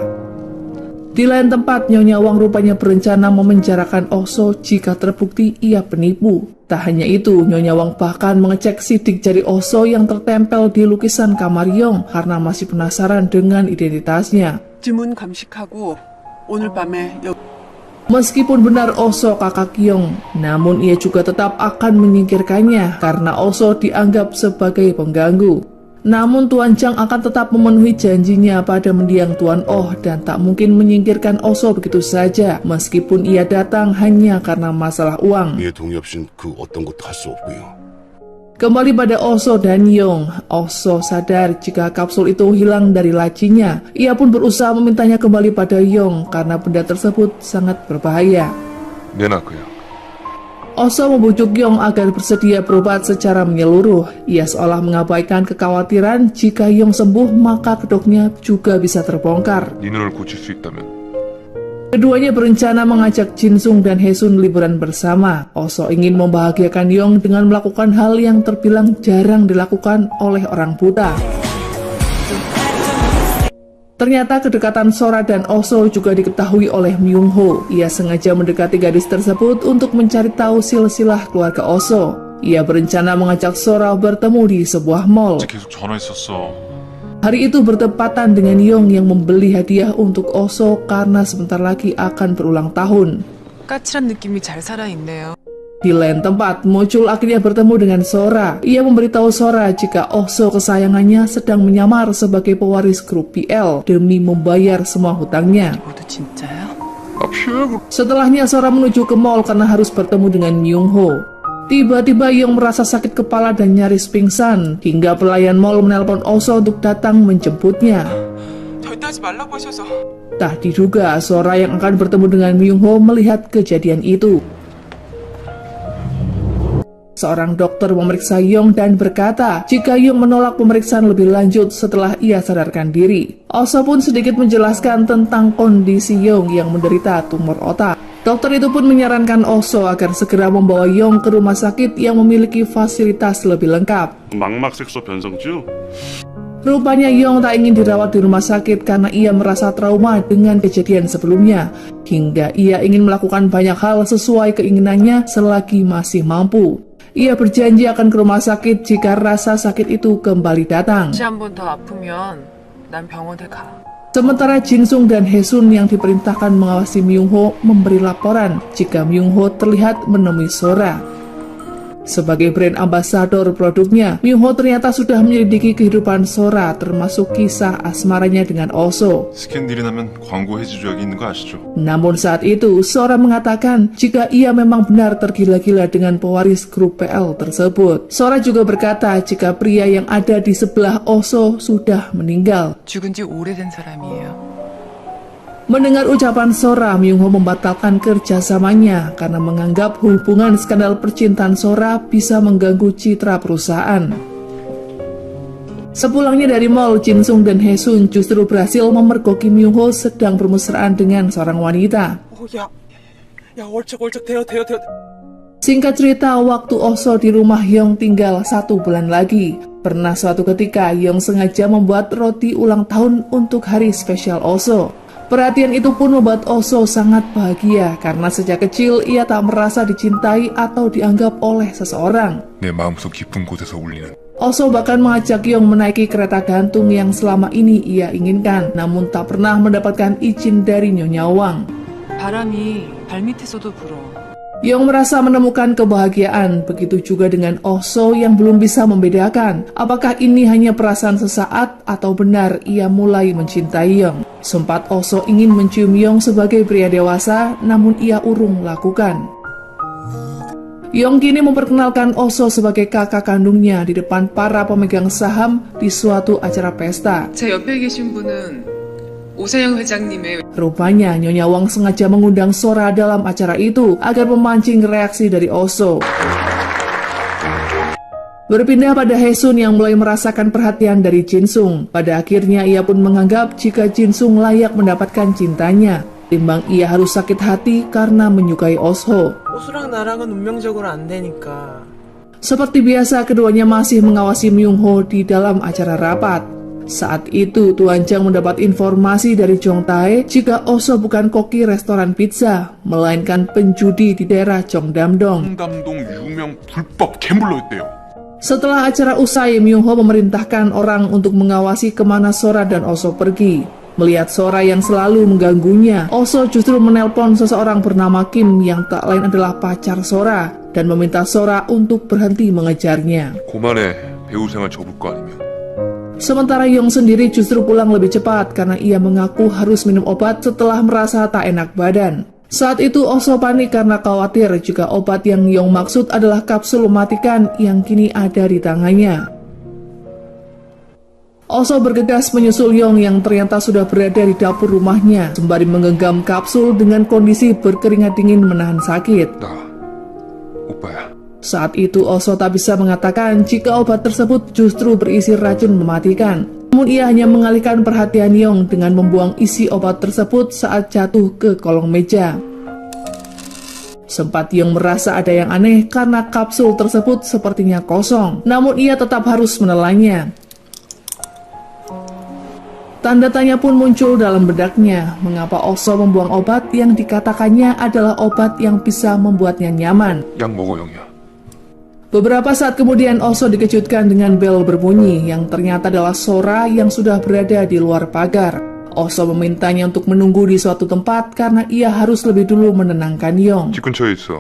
Di lain tempat, Nyonya Wang rupanya berencana memenjarakan Oso jika terbukti ia penipu. Tak hanya itu, Nyonya Wang bahkan mengecek sidik jari Oso yang tertempel di lukisan kamar Yong karena masih penasaran dengan identitasnya. 지문 감식하고 오늘 밤에 Meskipun benar Oso kakak Yong, namun ia juga tetap akan menyingkirkannya karena Oso dianggap sebagai pengganggu. Namun Tuan Chang akan tetap memenuhi janjinya pada mendiang Tuan Oh dan tak mungkin menyingkirkan Oso begitu saja meskipun ia datang hanya karena masalah uang. 내 동의 없인 그 어떤 것도 할 수 없고요. Kembali pada Oso dan Yong, Oso sadar jika kapsul itu hilang dari lacinya. Ia pun berusaha memintanya kembali pada Yong karena benda tersebut sangat berbahaya. 내놔 그냥. Oso membujuk Yong agar bersedia berobat secara menyeluruh. Ia seolah mengabaikan kekhawatiran jika Yong sembuh maka kedoknya juga bisa terbongkar. 네 눈을 고칠 수 있다면 Keduanya berencana mengajak Jinsung dan Haesun liburan bersama. Oso ingin membahagiakan Yong dengan melakukan hal yang terbilang jarang dilakukan oleh orang buta. Ternyata kedekatan Sora dan Oso juga diketahui oleh Myung Ho. Ia sengaja mendekati gadis tersebut untuk mencari tahu silsilah keluarga Oso. Ia berencana mengajak Sora bertemu di sebuah mall. 어제 계속 전화했었어. Hari itu bertepatan dengan Yong yang membeli hadiah untuk Oso karena sebentar lagi akan berulang tahun. 까칠한 느낌이 잘 살아있네요. Di lain tempat, Mochul akhirnya bertemu dengan Sora. Ia memberitahu Sora jika Oso kesayangannya sedang menyamar sebagai pewaris grup PL demi membayar semua hutangnya. 모두 진짜요? Setelahnya Sora menuju ke mall karena harus bertemu dengan Myung Ho. Tiba-tiba Yong merasa sakit kepala dan nyaris pingsan, hingga pelayan mall menelpon Oso untuk datang menjemputnya. 절대 하지 말라고 하셔서. Tak diduga, Sora yang akan bertemu dengan Myung Ho melihat kejadian itu. Seorang dokter memeriksa Yong dan berkata jika Yong menolak pemeriksaan lebih lanjut setelah ia sadarkan diri. Oso pun sedikit menjelaskan tentang kondisi Yong yang menderita tumor otak. Dokter itu pun menyarankan Oso agar segera membawa Yong ke rumah sakit yang memiliki fasilitas lebih lengkap. 망막색소 변성주? Rupanya Yong tak ingin dirawat di rumah sakit karena ia merasa trauma dengan kejadian sebelumnya, hingga ia ingin melakukan banyak hal sesuai keinginannya selagi masih mampu. Ia berjanji akan ke rumah sakit jika rasa sakit itu kembali datang. 혹시 한 번 더 아프면 난 병원에 가. Sementara Jinsung dan Haesun yang diperintahkan mengawasi Myung Ho memberi laporan jika Myung Ho terlihat menemui Sora. Sebagai brand ambasador produknya, Myung Ho ternyata sudah menyelidiki kehidupan Sora termasuk kisah asmaranya dengan Oso. 스캔딜이 나면 광고 해지 조약이 있는 거 아시죠? Namun saat itu, Sora mengatakan jika ia memang benar tergila-gila dengan pewaris grup PL tersebut. Sora juga berkata jika pria yang ada di sebelah Oso sudah meninggal. 죽은 지 오래된 사람이에요. Mendengar ucapan Sora, Myung Ho membatalkan kerjasamanya karena menganggap hubungan skandal percintaan Sora bisa mengganggu citra perusahaan. Sepulangnya dari mall, Jinsung dan Haesun justru berhasil memergoki Myung Ho sedang bermesraan dengan seorang wanita. 야, 얼쩍얼쩍 대요. Singkat cerita, waktu Oso di rumah Yong tinggal 1 bulan lagi. Pernah suatu ketika, Yong sengaja membuat roti ulang tahun untuk hari spesial Oso. Perhatian itu pun membuat Oso sangat bahagia karena sejak kecil ia tak merasa dicintai atau dianggap oleh seseorang. 내 마음속 깊은 곳에서 울리는 Oso bahkan mengajak Yong menaiki kereta gantung yang selama ini ia inginkan, namun tak pernah mendapatkan izin dari Nyonya Wang. 바람이 발밑에서도 불어. Yong merasa menemukan kebahagiaan, begitu juga dengan Oso yang belum bisa membedakan apakah ini hanya perasaan sesaat atau benar ia mulai mencintai Yong. Sempat Oso ingin mencium Yong sebagai pria dewasa, namun ia urung lakukan. Yong kini memperkenalkan Oso sebagai kakak kandungnya di depan para pemegang saham di suatu acara pesta. 제 옆에 계신 분은 오세영 회장님의 Rupanya Nyonya Wang sengaja mengundang Sora dalam acara itu agar memancing reaksi dari Oso. Berpindah pada Hae-sun yang mulai merasakan perhatian dari Jin-sung. Pada akhirnya ia pun menganggap jika Jin-sung layak mendapatkan cintanya, timbang ia harus sakit hati karena menyukai Oh-so. 호수랑 나랑은 운명적으로 안 되니까. Seperti biasa, keduanya masih mengawasi Myung-ho di dalam acara rapat. Saat itu, Tuan Chang mendapat informasi dari Jong Tae jika Oh-so bukan koki restoran pizza, melainkan penjudi di daerah Cheongdam-dong. 청담동 유명 불법 갬블러였대요. Setelah acara usai, Myung-ho memerintahkan orang untuk mengawasi kemana Sora dan Oh-so pergi. Melihat Sora yang selalu mengganggunya, Oh-so justru menelpon seseorang bernama Kim yang tak lain adalah pacar Sora dan meminta Sora untuk berhenti mengejarnya. 고만해. 배우 생활 접을 거 아니면. Sementara Yong sendiri justru pulang lebih cepat karena ia mengaku harus minum obat setelah merasa tak enak badan. Saat itu Oh-so panik karena khawatir jika obat yang Yong maksud adalah kapsul mematikan yang kini ada di tangannya. Oh-so bergegas menyusul Yong yang ternyata sudah berada di dapur rumahnya sembari menggenggam kapsul dengan kondisi berkeringat dingin menahan sakit. 나 오빠야. Saat itu Oh-so tak bisa mengatakan jika obat tersebut justru berisi racun mematikan. Namun ia hanya mengalihkan perhatian Yong dengan membuang isi obat tersebut saat jatuh ke kolong meja. Sempat Yong merasa ada yang aneh karena kapsul tersebut sepertinya kosong, namun ia tetap harus menelannya. Tanda tanya pun muncul dalam bedaknya, mengapa Oh-so membuang obat yang dikatakannya adalah obat yang bisa membuatnya nyaman. 약 먹어 영희야. Beberapa saat kemudian Oh-so dikejutkan dengan bel berbunyi yang ternyata adalah Sora yang sudah berada di luar pagar. Oh-so memintanya untuk menunggu di suatu tempat karena ia harus lebih dulu menenangkan Yong. 집 근처에 있어.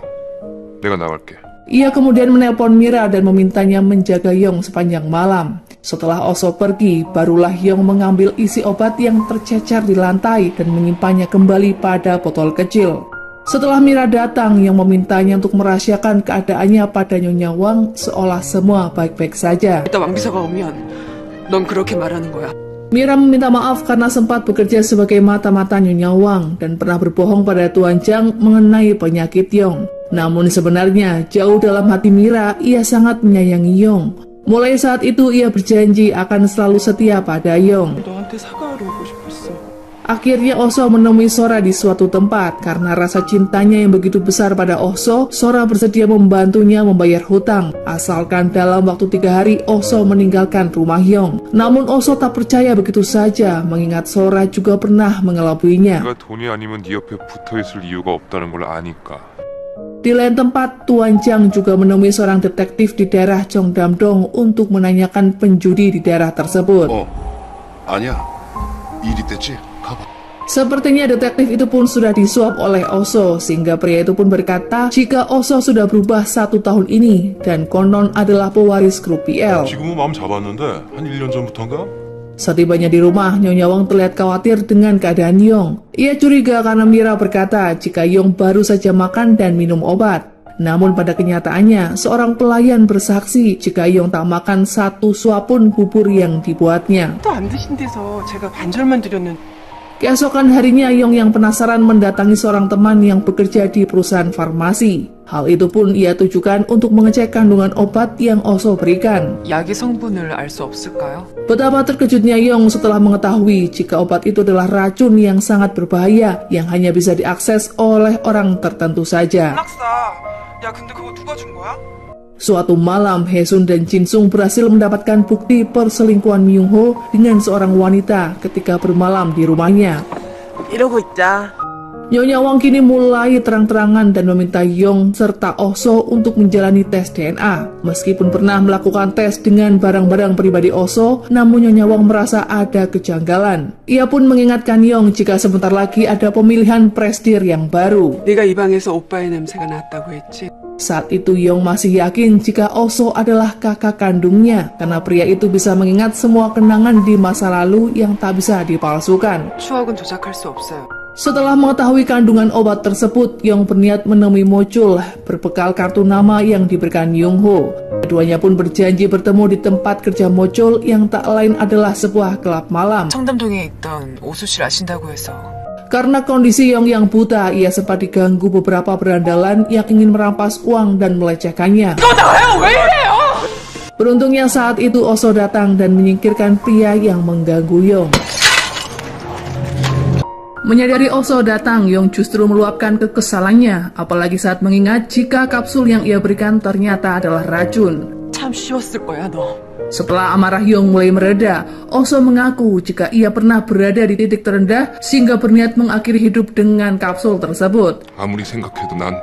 내가 나갈게. Ia kemudian menelpon Mira dan memintanya menjaga Yong sepanjang malam. Setelah Oh-so pergi, barulah Yong mengambil isi obat yang tercecer di lantai dan menyimpannya kembali pada botol kecil. Setelah Mira datang yang memintanya untuk merahasiakan keadaannya pada Nyonya Wang seolah semua baik-baik saja. 이따 왕비서가 오면 넌 그렇게 말하는 거야. Mira meminta maaf karena sempat bekerja sebagai mata-mata Nyonya Wang dan pernah berbohong pada Tuan Chang mengenai penyakit Yong. Namun sebenarnya jauh dalam hati Mira, ia sangat menyayangi Yong. Mulai saat itu ia berjanji akan selalu setia pada Yong. 너한테 사과하러 오고 싶었어. Akhirnya Oh-so menemui Sora di suatu tempat. Karena rasa cintanya yang begitu besar pada Oh-so, Sora bersedia membantunya membayar hutang, asalkan dalam waktu 3 hari Oh-so meninggalkan rumah Yong. Namun Oh-so tak percaya begitu saja, mengingat Sora juga pernah mengelabuinya. 내가 돈이 아니면 네 옆에 붙어있을 이유가 없다는 걸 아니까. Di lain tempat, Tuan Chang juga menemui seorang detektif di daerah Cheongdam-dong untuk menanyakan penjudi di daerah tersebut. 아니야. 일이 됐지? 가봐. Sepertinya detektif itu pun sudah disuap oleh Oh-so, sehingga pria itu pun berkata jika Oh-so sudah berubah 1 tahun ini dan konon adalah pewaris grup PL. 지금은 마음 잡았는데 한 1년 전부터인가? Setibanya di rumah, Nyonya Wang terlihat khawatir dengan keadaan Yong. Ia curiga karena Mira berkata jika Yong baru saja makan dan minum obat. Namun pada kenyataannya, seorang pelayan bersaksi jika Yong tak makan 1 suap pun bubur yang dibuatnya. 또 안 드신 데서 제가 반절만 드렸는데. Keesokan harinya, Yong yang penasaran mendatangi seorang teman yang bekerja di perusahaan farmasi. Hal itu pun ia tujukan untuk mengecek kandungan obat yang Oh-so berikan. 약의 성분을 알 수 없을까요? Betapa terkejutnya Yong setelah mengetahui jika obat itu adalah racun yang sangat berbahaya yang hanya bisa diakses oleh orang tertentu saja. 낙사. 야 근데 그거 누가 준 거야? Suatu malam, Hae-sun dan Jin-sung berhasil mendapatkan bukti perselingkuhan Myung-ho dengan seorang wanita ketika bermalam di rumahnya. 이러고 있자. Nyonya Wang kini mulai terang-terangan dan meminta Yong serta Oh-so untuk menjalani tes DNA. Meskipun pernah melakukan tes dengan barang-barang pribadi Oh-so, namun Nyonya Wang merasa ada kejanggalan. Ia pun mengingatkan Yong jika sebentar lagi ada pemilihan presdir yang baru. 네가 이 방에서 오빠의 냄새가 났다고 했지. Saat itu Yong masih yakin jika Oh-so adalah kakak kandungnya, karena pria itu bisa mengingat semua kenangan di masa lalu yang tak bisa dipalsukan. 추억은 조작할 수 없어요. Setelah mengetahui kandungan obat tersebut, Yong berniat menemui Mochul berbekal kartu nama yang diberikan Yung-ho. Keduanya pun berjanji bertemu di tempat kerja Mochul yang tak lain adalah sebuah klub malam. 청담동에 있던 오수 씨 아신다고 해서. Karena kondisi Yong yang buta, ia sempat diganggu beberapa berandalan yang ingin merampas uang dan melecehkannya. Beruntungnya saat itu Oso datang dan menyingkirkan pria yang mengganggu Yong. Menyadari Oso datang, Yong justru meluapkan kekesalannya, apalagi saat mengingat jika kapsul yang ia berikan ternyata adalah racun. 참 쉬웠을 거야, 너. Setelah amarah Yong mulai mereda, Oso mengaku jika ia pernah berada di titik terendah sehingga berniat mengakhiri hidup dengan kapsul tersebut. 아무리 생각해도 난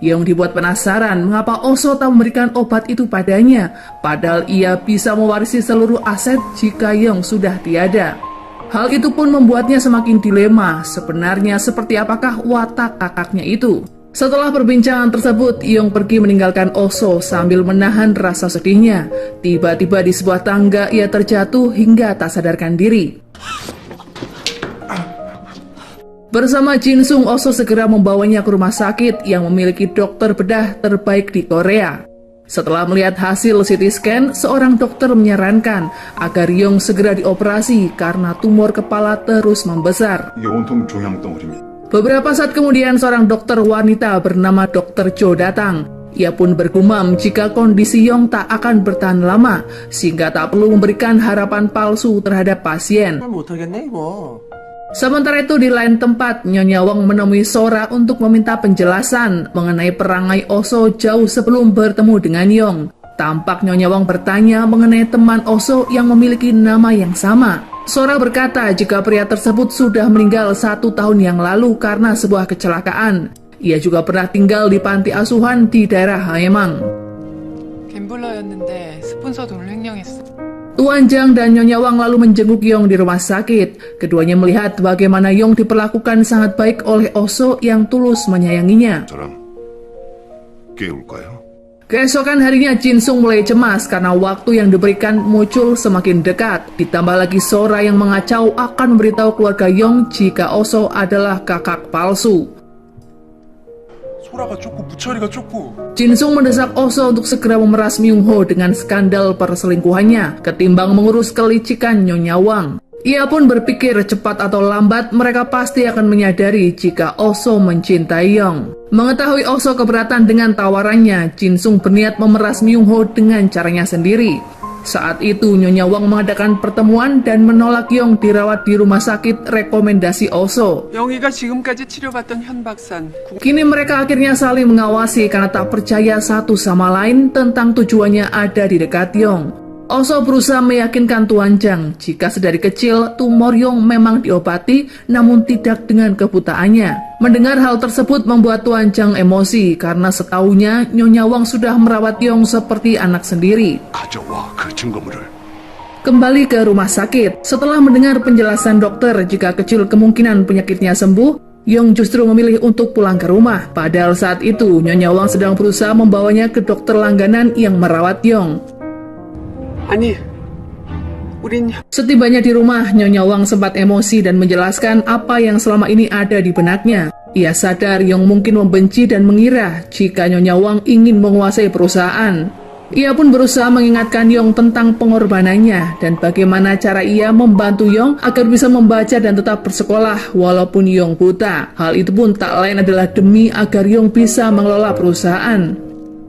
Yong dibuat penasaran mengapa Oso tak memberikan obat itu padanya, padahal ia bisa mewarisi seluruh aset jika Yong sudah tiada. Hal itu pun membuatnya semakin dilema, sebenarnya seperti apakah watak kakaknya itu. Setelah perbincangan tersebut, Yong pergi meninggalkan Oso sambil menahan rasa sedihnya. Tiba-tiba di sebuah tangga ia terjatuh hingga tak sadarkan diri. Bersama Jinsung, Oso segera membawanya ke rumah sakit yang memiliki dokter bedah terbaik di Korea. Setelah melihat hasil CT scan, seorang dokter menyarankan agar Yong segera dioperasi karena tumor kepala terus membesar. 이게 온통 종양덩어리입니다. Beberapa saat kemudian, seorang dokter wanita bernama Dr. Cho datang. Ia pun bergumam jika kondisi Yong tak akan bertahan lama, sehingga tak perlu memberikan harapan palsu terhadap pasien. 못하겠네, 이거. Sementara itu di lain tempat, Nyonya Wang menemui Sora untuk meminta penjelasan mengenai perangai Oso jauh sebelum bertemu dengan Yong. Tampak Nyonya Wang bertanya mengenai teman Oso yang memiliki nama yang sama. Sora berkata jika pria tersebut sudah meninggal 1 tahun yang lalu karena sebuah kecelakaan. Ia juga pernah tinggal di panti asuhan di daerah Haemang. 갬블러였는데 스폰서 돈을 횡령했어. Tuan Jang dan Nyonya Wang lalu menjenguk Yong di rumah sakit. Keduanya melihat bagaimana Yong diperlakukan sangat baik oleh Oso yang tulus menyayanginya. 저랑 깨울까요? Keesokan harinya Jinsung mulai cemas karena waktu yang diberikan muncul semakin dekat. Ditambah lagi Sora yang mengacau akan memberitahu keluarga Yong jika Oso adalah kakak palsu. 소라가 좁고 무철이가 좁고 Jinsung mendesak Oso untuk segera memeras Myung-ho dengan skandal perselingkuhannya, ketimbang mengurus kelicikan Nyonya Wang. Ia pun berpikir cepat atau lambat mereka pasti akan menyadari jika Oso mencintai Yong. Mengetahui Oso keberatan dengan tawarannya, Jinsung berniat memeras Myung-ho dengan caranya sendiri. Saat itu Nyonya Wang mengadakan pertemuan dan menolak Yong dirawat di rumah sakit rekomendasi Oso. 영희가 지금까지 치료받던 현 박산. Kini mereka akhirnya saling mengawasi karena tak percaya satu sama lain tentang tujuannya ada di dekat Yong. Oso berusaha meyakinkan Tuan Jang jika sedari kecil tumor Yong memang diobati namun tidak dengan kebutaannya. Mendengar hal tersebut membuat Tuan Jang emosi karena setahunya Nyonya Wang sudah merawat Yong seperti anak sendiri. 가져와 그 증거물을. Kembali ke rumah sakit, setelah mendengar penjelasan dokter jika kecil kemungkinan penyakitnya sembuh, Yong justru memilih untuk pulang ke rumah. Padahal saat itu Nyonya Wang sedang berusaha membawanya ke dokter langganan yang merawat Yong. 아니, 우린 Setibanya di rumah, Nyonya Wang sempat emosi dan menjelaskan apa yang selama ini ada di benaknya. Ia sadar Yong mungkin membenci dan mengira jika Nyonya Wang ingin menguasai perusahaan. Ia pun berusaha mengingatkan Yong tentang pengorbanannya dan bagaimana cara ia membantu Yong agar bisa membaca dan tetap bersekolah walaupun Yong buta. Hal itu pun tak lain adalah demi agar Yong bisa mengelola perusahaan.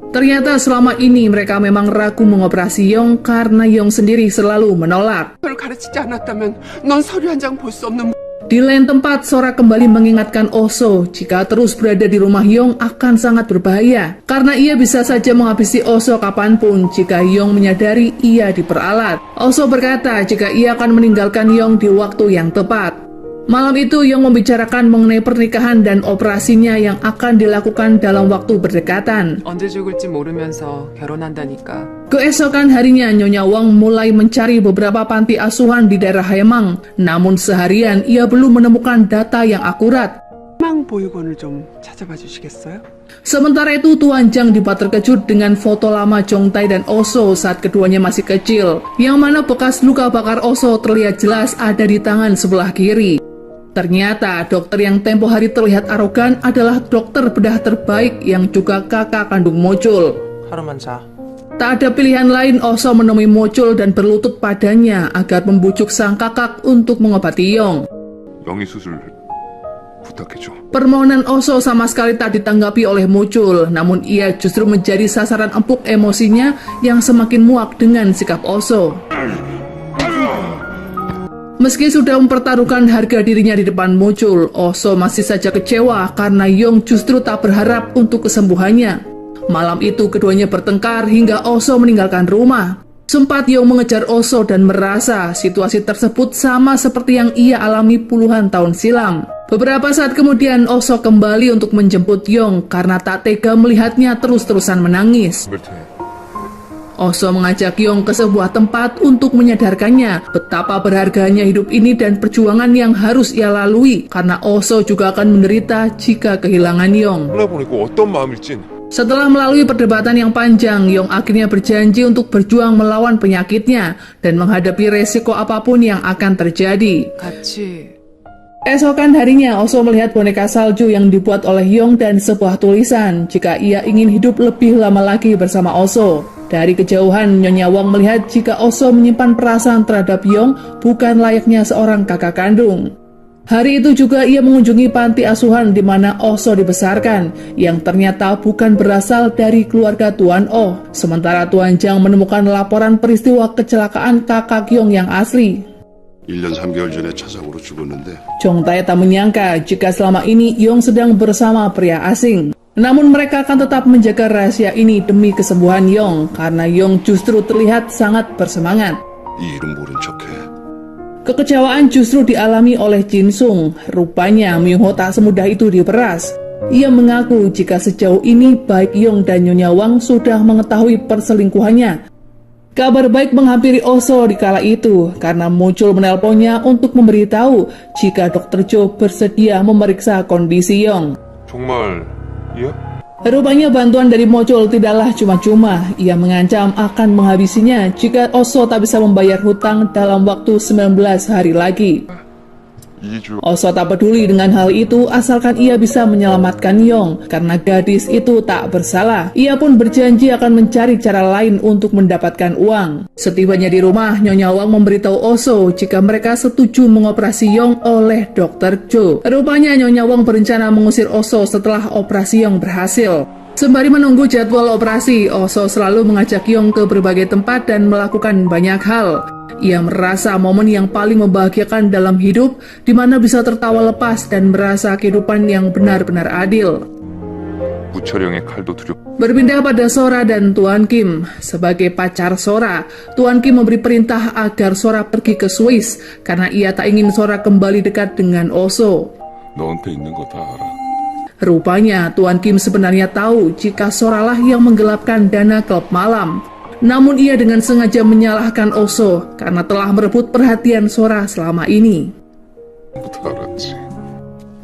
Ternyata selama ini mereka memang ragu mengoperasi Yong karena Yong sendiri selalu menolak. 널 가르치지 않았다면 넌 서류 한 장 볼 수 없는. Di lain tempat, Sora kembali mengingatkan Oso jika terus berada di rumah Yong akan sangat berbahaya karena ia bisa saja menghabisi Oso kapanpun jika Yong menyadari ia diperalat. Oso berkata jika ia akan meninggalkan Yong di waktu yang tepat. Malam itu Yong membicarakan mengenai pernikahan dan operasinya yang akan dilakukan dalam waktu berdekatan. 언제 죽을지 모르면서 결혼한다니까. Keesokan harinya Nyonya Wang mulai mencari beberapa panti asuhan di daerah Haemang. Namun seharian ia belum menemukan data yang akurat. 희망 보육원을 좀 찾아봐 주시겠어요? Sementara itu Tuan Jang dibuat terkejut dengan foto lama Jongtai dan Oso saat keduanya masih kecil, yang mana bekas luka bakar Oso terlihat jelas ada di tangan sebelah kiri. Ternyata dokter yang tempo hari terlihat arogan adalah dokter bedah terbaik yang juga kakak kandung Mocul. 하루만 자. Tak ada pilihan lain, Oso menemui Mocul dan berlutut padanya agar membujuk sang kakak untuk mengobati Yong. 영희 수술 부탁해줘. Permohonan Oso sama sekali tak ditanggapi oleh Mucul, namun ia justru menjadi sasaran empuk emosinya yang semakin muak dengan sikap Oso. Meski sudah mempertaruhkan harga dirinya di depan Mucul, Oso masih saja kecewa karena Yong justru tak berharap untuk kesembuhannya. Malam itu keduanya bertengkar hingga Oso meninggalkan rumah. Sempat Yong mengejar Oso dan merasa situasi tersebut sama seperti yang ia alami puluhan tahun silam. Beberapa saat kemudian Oso kembali untuk menjemput Yong karena tak tega melihatnya terus-terusan menangis. Oso mengajak Yong ke sebuah tempat untuk menyadarkannya betapa berharganya hidup ini dan perjuangan yang harus ia lalui karena Oso juga akan menderita jika kehilangan Yong. 보내고 어떤 마음일진 Setelah melalui perdebatan yang panjang, Yong akhirnya berjanji untuk berjuang melawan penyakitnya dan menghadapi resiko apapun yang akan terjadi. 같이 Esokan harinya, Oso melihat boneka salju yang dibuat oleh Yong dan sebuah tulisan jika ia ingin hidup lebih lama lagi bersama Oso. Dari kejauhan, Nyonya Wong melihat jika Oso menyimpan perasaan terhadap Yong bukan layaknya seorang kakak kandung. Hari itu juga ia mengunjungi panti asuhan di mana Oso dibesarkan, yang ternyata bukan berasal dari keluarga Tuan Oh. Sementara Tuan Jang menemukan laporan peristiwa kecelakaan kakak Yong yang asli. 1년 3개월 전에 차상으로 죽었는데 Chong Tae tak menyangka jika selama ini Yong sedang bersama pria asing. Namun mereka akan tetap menjaga rahasia ini demi kesembuhan Yong, karena Yong justru terlihat sangat bersemangat. 이 이름 모른 척해. Kekecewaan justru dialami oleh Jin Sung. Rupanya Myung Ho tak semudah itu diperas. Ia mengaku jika sejauh ini baik Yong dan Nyonya Wang sudah mengetahui perselingkuhannya. Kabar baik menghampiri Oso di kala itu karena muncul menelponnya untuk memberitahu jika Dr. Jo bersedia memeriksa kondisi Yong. 정말 iya? Rupanya bantuan dari Mucul tidaklah cuma-cuma. Ia mengancam akan menghabisinya jika Oso tak bisa membayar hutang dalam waktu 19 hari lagi. 2주 Oso tak peduli dengan hal itu asalkan ia bisa menyelamatkan Yong karena gadis itu tak bersalah. Ia pun berjanji akan mencari cara lain untuk mendapatkan uang. Setibanya di rumah, Nyonya Wang memberitahu Oso jika mereka setuju mengoperasi Yong oleh Dr. Jo. Rupanya Nyonya Wang berencana mengusir Oso setelah operasi Yong berhasil. Sembari menunggu jadwal operasi, Oso selalu mengajak Yong ke berbagai tempat dan melakukan banyak hal. Ia merasa momen yang paling membahagiakan dalam hidup, di mana bisa tertawa lepas dan merasa kehidupan yang benar-benar adil. 무철형의 칼도 두렵 Berpindah pada Sora dan Tuan Kim. Sebagai pacar Sora, Tuan Kim memberi perintah agar Sora pergi ke Swiss karena ia tak ingin Sora kembali dekat dengan Oso. 너한테 있는 거 다 알아. Rupanya Tuan Kim sebenarnya tahu jika Soralah yang menggelapkan dana klub malam. Namun ia dengan sengaja menyalahkan Oso karena telah merebut perhatian Sora selama ini. 부터 알았지.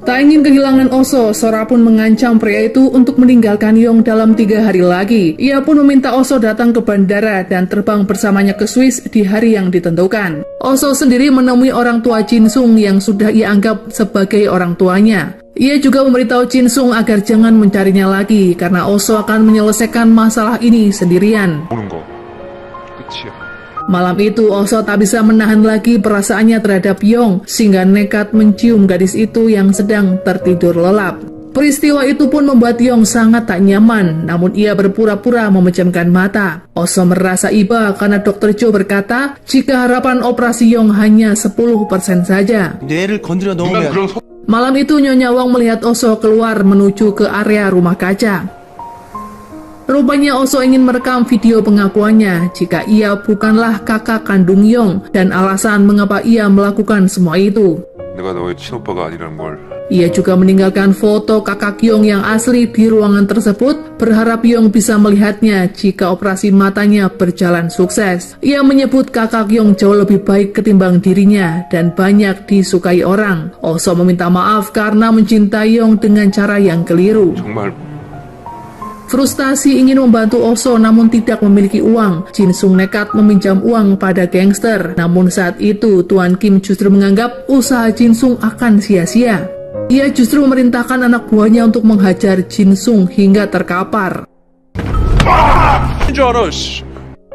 Tak ingin kehilangan Oso, Sora pun mengancam pria itu untuk meninggalkan Yong dalam 3 hari lagi. Ia pun meminta Oso datang ke bandara dan terbang bersamanya ke Swiss di hari yang ditentukan. Oso sendiri menemui orang tua Jin Sung yang sudah ia anggap sebagai orang tuanya. Ia juga memberitahu Jin Sung agar jangan mencarinya lagi karena Oso akan menyelesaikan masalah ini sendirian. 보는 거 끝이야. Malam itu Oso tak bisa menahan lagi perasaannya terhadap Yong sehingga nekat mencium gadis itu yang sedang tertidur lelap. Peristiwa itu pun membuat Yong sangat tak nyaman, namun ia berpura-pura memejamkan mata. Oso merasa iba karena Dr. Jo berkata jika harapan operasi Yong hanya 10% saja. 뇌를 건드려 난 놓으면 그런 Malam itu Nyonya Wang melihat Oso keluar menuju ke area rumah kaca. Rupanya Oso ingin merekam video pengakuannya jika ia bukanlah kakak kandung Yong dan alasan mengapa ia melakukan semua itu. 내가 너의 친오빠가 아니라는 걸 Ia juga meninggalkan foto kakak Yong yang asli di ruangan tersebut, berharap Yong bisa melihatnya jika operasi matanya berjalan sukses. Ia menyebut kakak Yong jauh lebih baik ketimbang dirinya dan banyak disukai orang. Oso meminta maaf karena mencintai Yong dengan cara yang keliru. 정말 Frustasi ingin membantu Oso namun tidak memiliki uang. Jin Sung nekat meminjam uang pada gangster. Namun saat itu Tuan Kim justru menganggap usaha Jin Sung akan sia-sia. Ia justru memerintahkan anak buahnya untuk menghajar Jin Sung hingga terkapar. 줄 알아. 씨.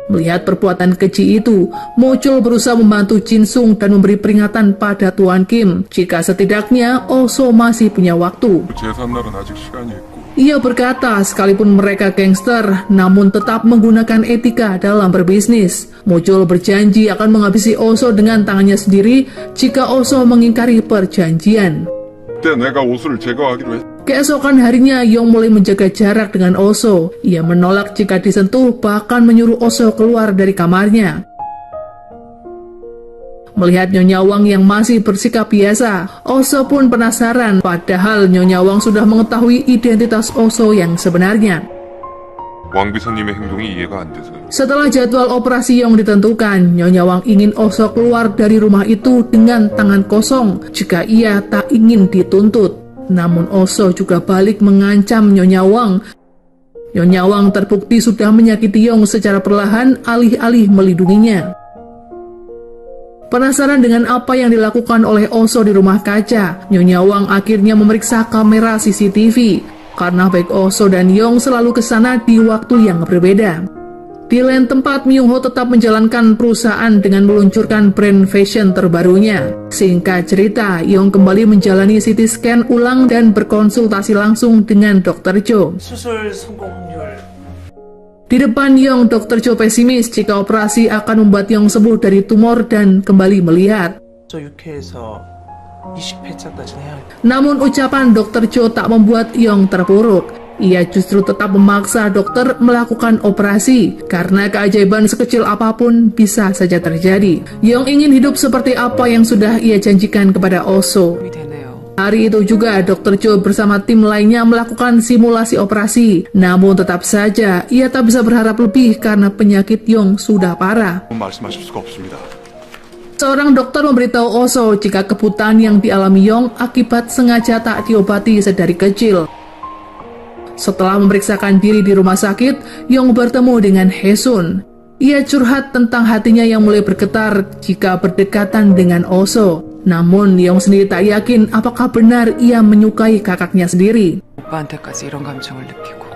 Melihat perbuatan keji itu, Mo Chul berusaha membantu Jin Sung dan memberi peringatan pada Tuan Kim jika setidaknya Oso masih punya waktu. 제3날은 아직 시간이 있고 Ia berkata sekalipun mereka gangster, namun tetap menggunakan etika dalam berbisnis. Mo Chul berjanji akan menghabisi Oso dengan tangannya sendiri jika Oso mengingkari perjanjian. 그때 내가 오수를 제거하기로 했 Keesokan harinya, Yong mulai menjaga jarak dengan Oso. Ia menolak jika disentuh, bahkan menyuruh Oso keluar dari kamarnya. Melihat Nyonya Wang yang masih bersikap biasa, Oso pun penasaran, padahal Nyonya Wang sudah mengetahui identitas Oso yang sebenarnya. 왕 비서님의 행동이 이해가 안 돼서요. Setelah jadwal operasi Yong ditentukan, Nyonya Wang ingin Oso keluar dari rumah itu dengan tangan kosong jika ia tak ingin dituntut. Namun Oso juga balik mengancam Nyonya Wang. Nyonya Wang terbukti sudah menyakiti Yong secara perlahan alih-alih melindunginya. Penasaran dengan apa yang dilakukan oleh Oso di rumah kaca, Nyonya Wang akhirnya memeriksa kamera CCTV. Karena baik Oso dan Yong selalu ke sana di waktu yang berbeda. Di lain tempat, Myung Ho tetap menjalankan perusahaan dengan meluncurkan brand fashion terbarunya. Singkat cerita, Yong kembali menjalani CT scan ulang dan berkonsultasi langsung dengan Dr. Cho. 수술 성공 확률 Di depan Yong, Dr. Cho pesimis jika operasi akan membuat Yong sembuh dari tumor dan kembali melihat. 6회에서 20회차까지 해야겠다. Namun ucapan Dr. Cho tak membuat Yong terpuruk. Ia justru tetap memaksa dokter melakukan operasi karena keajaiban sekecil apapun bisa saja terjadi. Yong ingin hidup seperti apa yang sudah ia janjikan kepada Oso. 도움이 되네요. Hari itu juga Dr. Cho bersama tim lainnya melakukan simulasi operasi. Namun tetap saja ia tak bisa berharap lebih karena penyakit Yong sudah parah. 말씀하실 수가 없습니다. Seorang dokter memberitahu Oso jika kebutaan yang dialami Yong akibat sengaja tak diobati sedari kecil. Setelah memeriksakan diri di rumah sakit, Yong bertemu dengan Haesun. Ia curhat tentang hatinya yang mulai bergetar jika berdekatan dengan Oso. Namun Yong sendiri tak yakin apakah benar ia menyukai kakaknya sendiri. 오빠한테까지 이런 감정을 느끼고.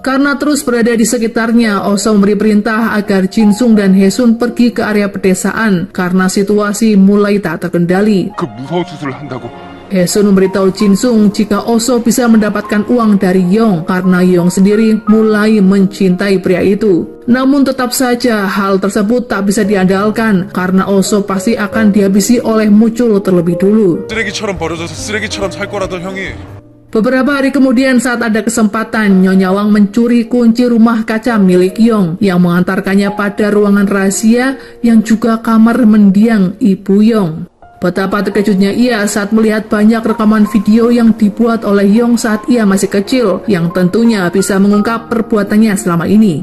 Karena terus berada di sekitarnya, Oso memberi perintah agar Jin Sung dan Haesun pergi ke area pedesaan karena situasi mulai tak terkendali. 그 무서운 수술을 한다고 Haesun memberitahu Jin Sung jika Oso bisa mendapatkan uang dari Yong karena Yong sendiri mulai mencintai pria itu. Namun tetap saja hal tersebut tak bisa diandalkan karena Oso pasti akan dihabisi oleh Mo Chul terlebih dulu. 쓰레기처럼 버려져서 쓰레기처럼 살 거라던 형이 Beberapa hari kemudian saat ada kesempatan, Nyonya Wang mencuri kunci rumah kaca milik Yong yang mengantarkannya pada ruangan rahasia yang juga kamar mendiang ibu Yong. Betapa terkejutnya ia saat melihat banyak rekaman video yang dibuat oleh Yong saat ia masih kecil, yang tentunya bisa mengungkap perbuatannya selama ini.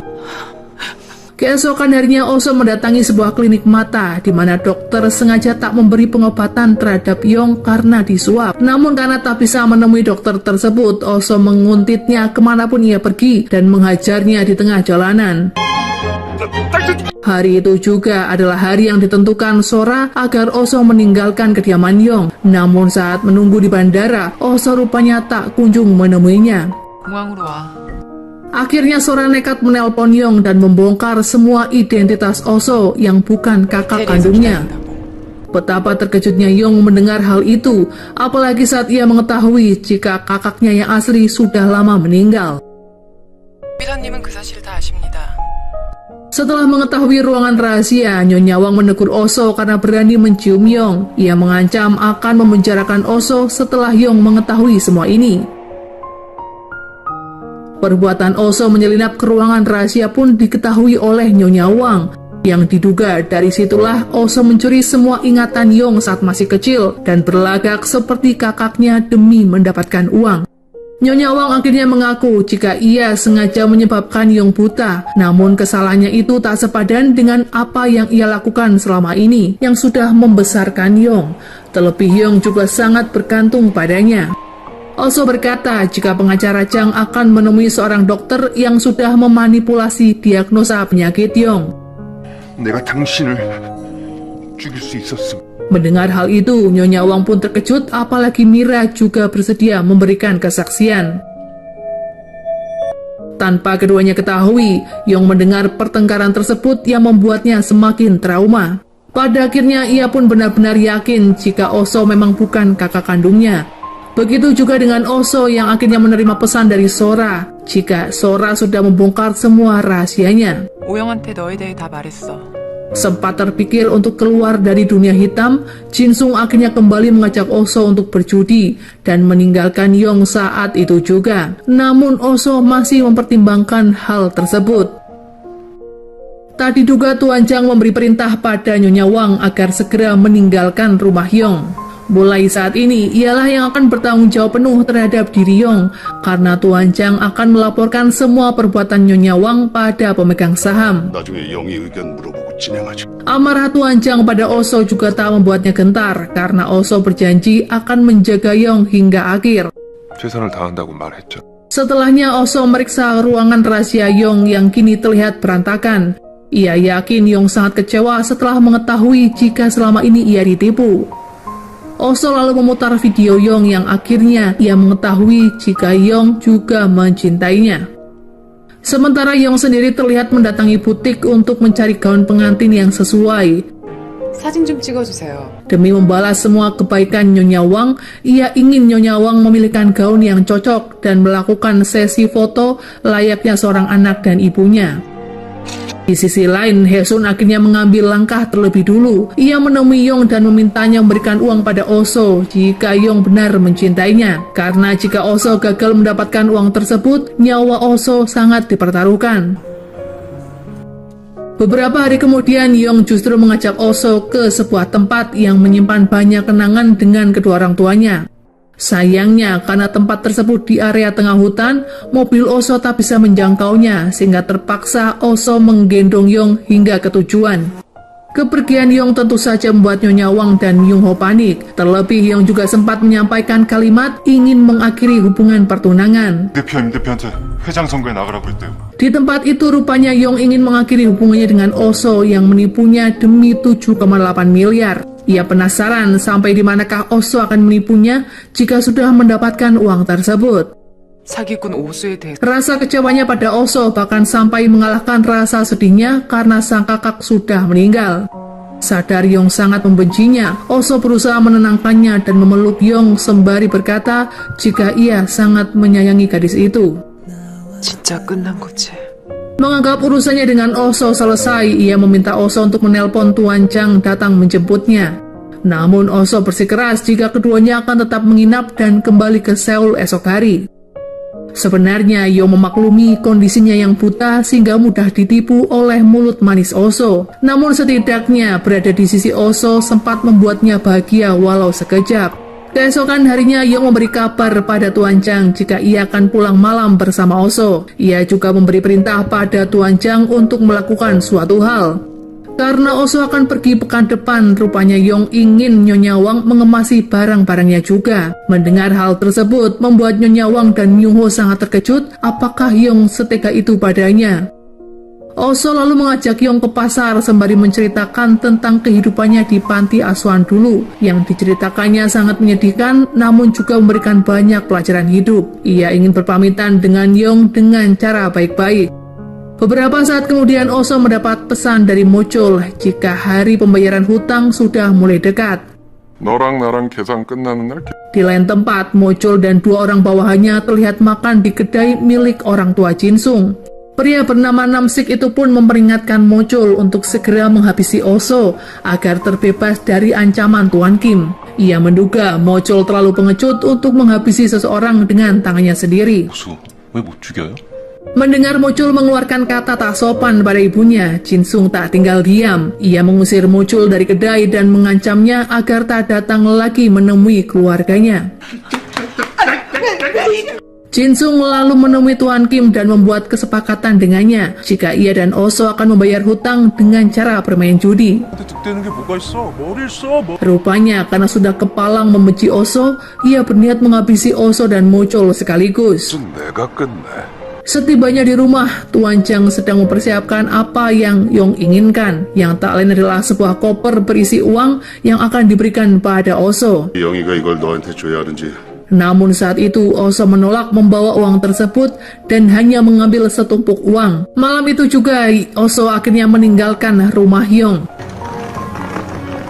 Keesokan harinya Oso mendatangi sebuah klinik mata di mana dokter sengaja tak memberi pengobatan terhadap Yong karena disuap. Namun karena tak bisa menemui dokter tersebut, Oso menguntitnya kemanapun ia pergi dan menghajarnya di tengah jalanan. Hari itu juga adalah hari yang ditentukan Sora agar Oso meninggalkan kediaman Yong. Namun saat menunggu di bandara, Oso rupanya tak kunjung menemuinya. 공항으로 와. Akhirnya Sora nekat menelpon Yong dan membongkar semua identitas Oso yang bukan kakak kandungnya. Betapa terkejutnya Yong mendengar hal itu, apalagi saat ia mengetahui jika kakaknya yang asli sudah lama meninggal. 비서님은 그 사실 다 아십니다. Setelah mengetahui ruangan rahasia, Nyonya Wang menegur Oso karena berani mencium Yong. Ia mengancam akan memenjarakan Oso setelah Yong mengetahui semua ini. Perbuatan Oso menyelinap ke ruangan rahasia pun diketahui oleh Nyonya Wang. Yang diduga dari situlah Oso mencuri semua ingatan Yong saat masih kecil dan berlagak seperti kakaknya demi mendapatkan uang. Nyonya Wang akhirnya mengaku jika ia sengaja menyebabkan Yong buta, namun kesalahannya itu tak sepadan dengan apa yang ia lakukan selama ini yang sudah membesarkan Yong. Terlebih Yong juga sangat bergantung padanya. Oso berkata jika pengacara Chang akan menemui seorang dokter yang sudah memanipulasi diagnosa penyakit Yong. 내가 당신을 죽일 수 있었음. Mendengar hal itu, Nyonya Wang pun terkejut, apalagi Mira juga bersedia memberikan kesaksian. Tanpa keduanya ketahui, Yong mendengar pertengkaran tersebut yang membuatnya semakin trauma. Pada akhirnya ia pun benar-benar yakin jika Oso memang bukan kakak kandungnya. Begitu juga dengan Oso yang akhirnya menerima pesan dari Sora jika Sora sudah membongkar semua rahasianya. 오영한테 너에 대해 다 말했어. Sempat terpikir untuk keluar dari dunia hitam, Jinsung akhirnya kembali mengajak Oso untuk berjudi dan meninggalkan Yong saat itu juga. Namun Oso masih mempertimbangkan hal tersebut. Tak diduga Tuan Chang memberi perintah pada Nyonya Wang agar segera meninggalkan rumah Yong. Mulai saat ini, ialah yang akan bertanggung jawab penuh terhadap diri Yong, karena Tuan Chang akan melaporkan semua perbuatan Nyonya Wang pada pemegang saham. 나중에 영희 의견 물어보고 진행하죠. Amarah Tuan Chang pada Oso juga tak membuatnya gentar, karena Oso berjanji akan menjaga Yong hingga akhir. 최선을 다한다고 말했죠. Setelahnya Oso meriksa ruangan rahasia Yong yang kini terlihat berantakan. Ia yakin Yong sangat kecewa setelah mengetahui jika selama ini ia ditipu. Oso lalu memutar video Yong yang akhirnya ia mengetahui jika Yong juga mencintainya. Sementara Yong sendiri terlihat mendatangi butik untuk mencari gaun pengantin yang sesuai. 사진 좀 찍어주세요. Demi membalas semua kebaikan Nyonya Wang, ia ingin Nyonya Wang memilihkan gaun yang cocok dan melakukan sesi foto layaknya seorang anak dan ibunya. Di sisi lain, Haesun akhirnya mengambil langkah terlebih dulu. Ia menemui Yong dan memintanya memberikan uang pada Oso jika Yong benar mencintainya. Karena jika Oso gagal mendapatkan uang tersebut, nyawa Oso sangat dipertaruhkan. Beberapa hari kemudian, Yong justru mengajak Oso ke sebuah tempat yang menyimpan banyak kenangan dengan kedua orang tuanya. Sayangnya, karena tempat tersebut di area tengah hutan, mobil Oso tak bisa menjangkaunya, sehingga terpaksa Oso menggendong Yong hingga ke tujuan. Kepergian Yong tentu saja membuat Nyonya Wang dan Myung Ho panik. Terlebih, Yong juga sempat menyampaikan kalimat ingin mengakhiri hubungan pertunangan. 대표한테 회장 선거에 나가라고 했대요. Di tempat itu, rupanya Yong ingin mengakhiri hubungannya dengan Oso yang menipunya demi 7,8 miliar. Ia penasaran sampai di manakah Oso akan menipunya jika sudah mendapatkan uang tersebut. 사기꾼 오수에 대해 Rasa kecewanya pada Oso bahkan sampai mengalahkan rasa sedihnya karena sang kakak sudah meninggal. Sadar Yong sangat membencinya, Oso berusaha menenangkannya dan memeluk Yong sembari berkata jika ia sangat menyayangi gadis itu. 진짜 끝난 거지. Menganggap urusannya dengan Oso selesai, ia meminta Oso untuk menelpon Tuan Chang datang menjemputnya. Namun Oso bersikeras jika keduanya akan tetap menginap dan kembali ke Seoul esok hari. Sebenarnya Yong memaklumi kondisinya yang buta sehingga mudah ditipu oleh mulut manis Oso. Namun setidaknya berada di sisi Oso sempat membuatnya bahagia walau sekejap. Keesokan harinya Yong memberi kabar pada Tuan Chang jika ia akan pulang malam bersama Oso. Ia juga memberi perintah pada Tuan Chang untuk melakukan suatu hal. Karena Oso akan pergi pekan depan, rupanya Yong ingin Nyonya Wang mengemasi barang-barangnya juga. Mendengar hal tersebut membuat Nyonya Wang dan Myung Ho sangat terkejut apakah Yong setega itu padanya. Oso lalu mengajak Yong ke pasar sembari menceritakan tentang kehidupannya di panti asuhan dulu. Yang diceritakannya sangat menyedihkan namun juga memberikan banyak pelajaran hidup. Ia ingin berpamitan dengan Yong dengan cara baik-baik. Beberapa saat kemudian Oso mendapat pesan dari Mochul jika hari pembayaran hutang sudah mulai dekat. 너랑 나랑 계산 끝나는 날 Di lain tempat, Mochul dan dua orang bawahannya terlihat makan di kedai milik orang tua Jinsung. Pria bernama Namsik itu pun memperingatkan Mochul untuk segera menghabisi Oso agar terbebas dari ancaman Tuan Kim. Ia menduga Mochul terlalu pengecut untuk menghabisi seseorang dengan tangannya sendiri. 수, 왜 못 죽여요? Mendengar Mochul mengeluarkan kata tak sopan pada ibunya, Jinsung tak tinggal diam. Ia mengusir Mochul dari kedai dan mengancamnya agar tak datang lagi menemui keluarganya. Jinsung lalu menemui Tuan Kim dan membuat kesepakatan dengannya jika ia dan Oso akan membayar hutang dengan cara bermain judi. 득대는 게 뭐가 있어? 머리를 써. Rupanya karena sudah kepalang membenci Oso, ia berniat menghabisi Oso dan Mochul sekaligus. 내가 끝내. Setibanya di rumah, Tuan Chang sedang mempersiapkan apa yang Yong inginkan, yang tak lain adalah sebuah koper berisi uang yang akan diberikan pada Oso. 영희가 이걸 너한테 줘야 하는지 Namun saat itu Oso menolak membawa uang tersebut dan hanya mengambil setumpuk uang. Malam itu juga Oso akhirnya meninggalkan rumah Yong.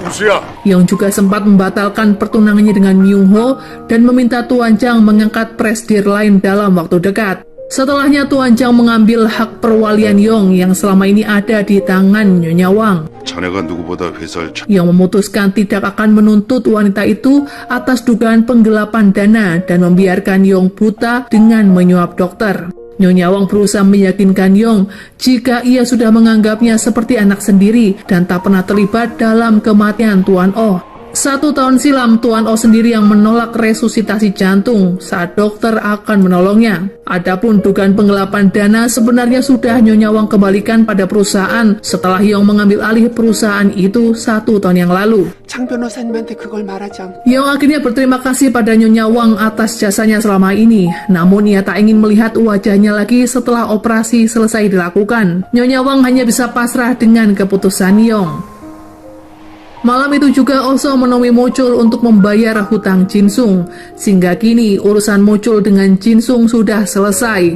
우수야, Yong juga sempat membatalkan pertunangannya dengan Myung Ho dan meminta Tuan Chang mengangkat presdir lain dalam waktu dekat. Setelahnya Tuan Chang mengambil hak perwalian Yong yang selama ini ada di tangan Nyonya Wang. 자네가 누구보다 회사를 Yang memutuskan tidak akan menuntut wanita itu atas dugaan penggelapan dana dan membiarkan Yong buta dengan menyuap dokter. Nyonya Wang berusaha meyakinkan Yong jika ia sudah menganggapnya seperti anak sendiri dan tak pernah terlibat dalam kematian Tuan Oh. 1 tahun silam, Tuan Oh sendiri yang menolak resusitasi jantung saat dokter akan menolongnya. Adapun dugaan penggelapan dana sebenarnya sudah Nyonya Wang kembalikan pada perusahaan setelah Yong mengambil alih perusahaan itu 1 tahun yang lalu. 장 변호사님한테 그걸 말하지 않고 Yong akhirnya berterima kasih pada Nyonya Wang atas jasanya selama ini. Namun ia tak ingin melihat wajahnya lagi setelah operasi selesai dilakukan. Nyonya Wang hanya bisa pasrah dengan keputusan Yong. Malam itu juga Oso menemui Mochul untuk membayar hutang Jinsung. Sehingga kini urusan Mochul dengan Jinsung sudah selesai.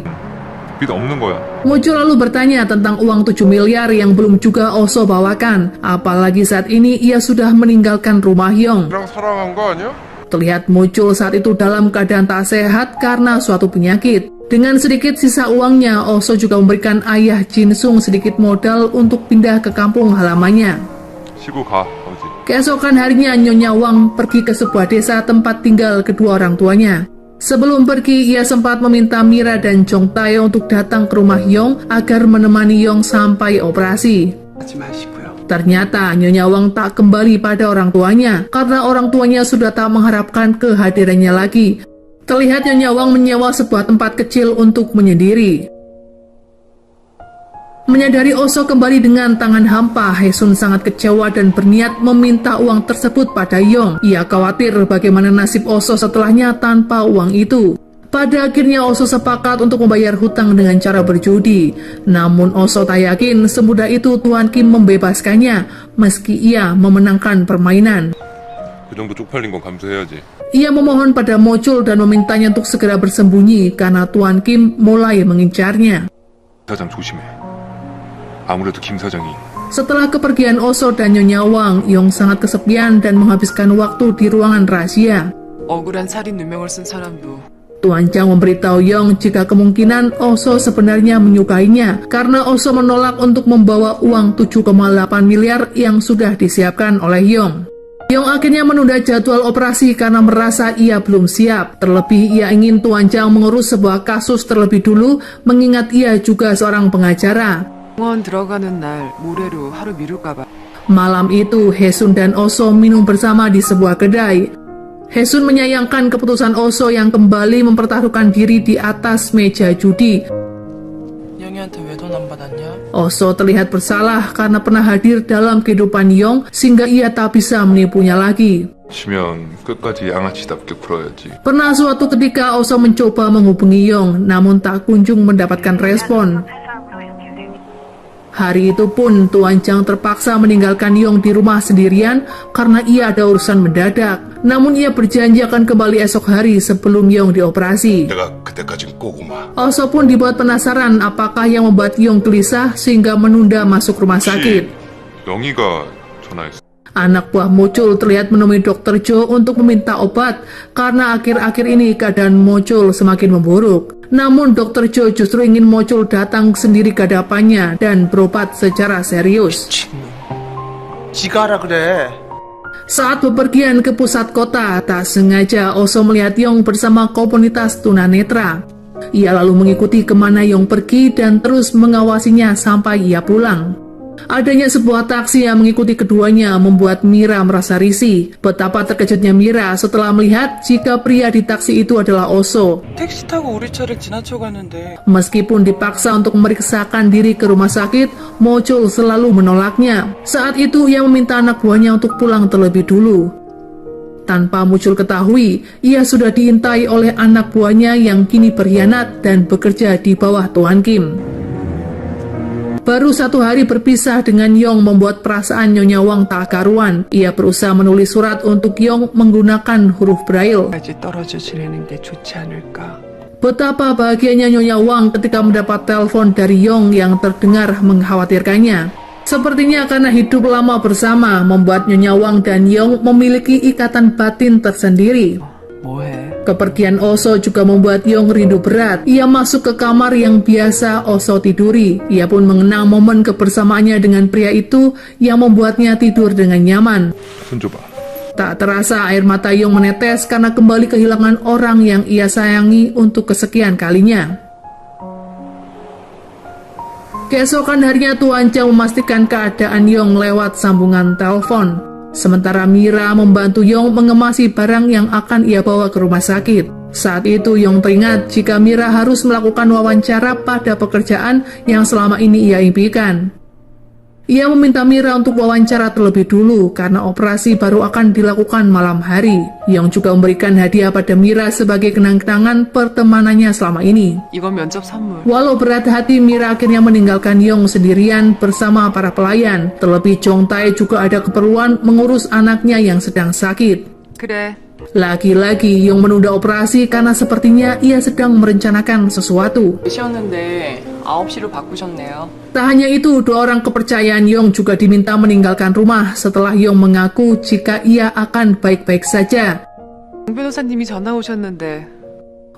빚 없는 거야. Mochul lalu bertanya tentang uang 7 miliar yang belum juga Oso bawakan. Apalagi saat ini ia sudah meninggalkan rumah Yong. 나랑 사랑한 거 아니야? Terlihat Mochul saat itu dalam keadaan tak sehat karena suatu penyakit. Dengan sedikit sisa uangnya, Oso juga memberikan ayah Jinsung sedikit modal untuk pindah ke kampung halamannya. 쉬고 가, 아버지. Keesokan harinya Nyonya Wang pergi ke sebuah desa tempat tinggal kedua orang tuanya. Sebelum pergi, ia sempat meminta Mira dan Jong Tae untuk datang ke rumah Yong agar menemani Yong sampai operasi. 하지 마시고요. Ternyata Nyonya Wang tak kembali pada orang tuanya karena orang tuanya sudah tak mengharapkan kehadirannya lagi. Terlihat Nyonya Wang menyewa sebuah tempat kecil untuk menyendiri. Menyadari Oso kembali dengan tangan hampa, Haesun sangat kecewa dan berniat meminta uang tersebut pada Yong. Ia khawatir bagaimana nasib Oso setelahnya tanpa uang itu. Pada akhirnya Oso sepakat untuk membayar hutang dengan cara berjudi. Namun Oso tak yakin semudah itu Tuan Kim membebaskannya meski ia memenangkan permainan. 그 정도 쪽팔린 건 감수해야지. Ia memohon pada Mochul dan memintanya untuk segera bersembunyi karena Tuan Kim mulai mengincarnya. 사장 조심해. 아무래도 김 사장이 Setelah kepergian Oso dan Nyonya Wang, Yong sangat kesepian dan menghabiskan waktu di ruangan rahasia. 억울한 살인 누명을 쓴 사람도 Tuan Chang memberitahu Yong jika kemungkinan Oso sebenarnya menyukainya karena Oso menolak untuk membawa uang 7,8 miliar yang sudah disiapkan oleh Yong. Yong akhirnya menunda jadwal operasi karena merasa ia belum siap. Terlebih ia ingin Tuan Chang mengurus sebuah kasus terlebih dulu mengingat ia juga seorang pengacara. 병원 들어가는 날 모레로 하루 미룰까봐. Malam itu, Haesun dan Oso minum bersama di sebuah kedai. Haesun menyayangkan keputusan Oso yang kembali mempertaruhkan diri di atas meja judi. 영희한테 왜 돈 안 받았냐? Oso terlihat bersalah karena pernah hadir dalam kehidupan Yong sehingga ia tak bisa menipunya lagi. 치면 끝까지 양아치답게 굴어야지. Pernah suatu ketika Oso mencoba menghubungi Yong namun tak kunjung mendapatkan respon. Hari itu pun Tuan Chang terpaksa meninggalkan Yong di rumah sendirian karena ia ada urusan mendadak. Namun ia berjanji akan kembali esok hari sebelum Yong dioperasi. 내가 그때까진 꼬구마. Oso pun dibuat penasaran apakah yang membuat Yong gelisah sehingga menunda masuk rumah sakit. 영희가 전화했어. Anak buah Mochul terlihat menemui Dr. Jo untuk meminta obat karena akhir-akhir ini keadaan Mochul semakin memburuk. Namun Dr. Jo justru ingin Mochul datang sendiri ke hadapannya dan berobat secara serius. 미친놈. 지가 하라 그래. Saat bepergian ke pusat kota, tak sengaja Oso melihat Yong bersama komunitas tunanetra. Ia lalu mengikuti kemana Yong pergi dan terus mengawasinya sampai ia pulang. Adanya sebuah taksi yang mengikuti keduanya membuat Mira merasa risih. Betapa terkejutnya Mira setelah melihat jika pria di taksi itu adalah Oso. 택시 타고 우리 차를 지나쳐 가는데 Meskipun dipaksa untuk memeriksakan diri ke rumah sakit, Mochul selalu menolaknya. Saat itu ia meminta anak buahnya untuk pulang terlebih dulu. Tanpa Mochul ketahui, ia sudah diintai oleh anak buahnya yang kini berkhianat dan bekerja di bawah Tuan Kim. Baru 1 hari berpisah dengan Yong membuat perasaan Nyonya Wang tak karuan. Ia berusaha menulis surat untuk Yong menggunakan huruf Braille. 까지 떨어져 지내는 게 좋지 않을까. Betapa bahagianya Nyonya Wang ketika mendapat telepon dari Yong yang terdengar mengkhawatirkannya. Sepertinya karena hidup lama bersama membuat Nyonya Wang dan Yong memiliki ikatan batin tersendiri. 뭐해? Kepergian Oso juga membuat Yong rindu berat. Ia masuk ke kamar yang biasa Oso tiduri. Ia pun mengenang momen kebersamaannya dengan pria itu yang membuatnya tidur dengan nyaman. 손 줘봐. Tak terasa air mata Yong menetes karena kembali kehilangan orang yang ia sayangi untuk kesekian kalinya. Keesokan harinya Tuan Chang memastikan keadaan Yong lewat sambungan telepon. Sementara Mira membantu Yong mengemasi barang yang akan ia bawa ke rumah sakit. Saat itu Yong teringat jika Mira harus melakukan wawancara pada pekerjaan yang selama ini ia impikan. Ia meminta Mira untuk wawancara terlebih dulu karena operasi baru akan dilakukan malam hari. Yong juga memberikan hadiah pada Mira sebagai kenang-kenangan pertemanannya selama ini. 이건 면접 선물. Walau berat hati, Mira akhirnya meninggalkan Yong sendirian bersama para pelayan. Terlebih Chong Tae juga ada keperluan mengurus anaknya yang sedang sakit. 그래. Lagi-lagi Yong menunda operasi karena sepertinya ia sedang merencanakan sesuatu. 쉬었는데 9시로 바꾸셨네요. Tak hanya itu, 2 orang kepercayaan Yong juga diminta meninggalkan rumah setelah Yong mengaku jika ia akan baik-baik saja. 정 변호사님이 전화 오셨는데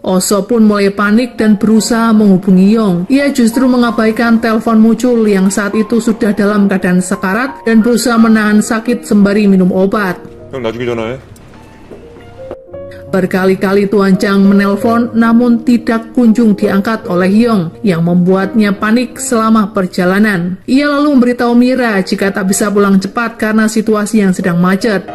Oso pun mulai panik dan berusaha menghubungi Yong. Ia justru mengabaikan telepon muncul yang saat itu sudah dalam keadaan sekarat dan berusaha menahan sakit sembari minum obat. 형 나중에 전화해. Berkali-kali Tuan Chang menelpon namun tidak kunjung diangkat oleh Yong yang membuatnya panik selama perjalanan. Ia lalu memberitahu Mira jika tak bisa pulang cepat karena situasi yang sedang macet.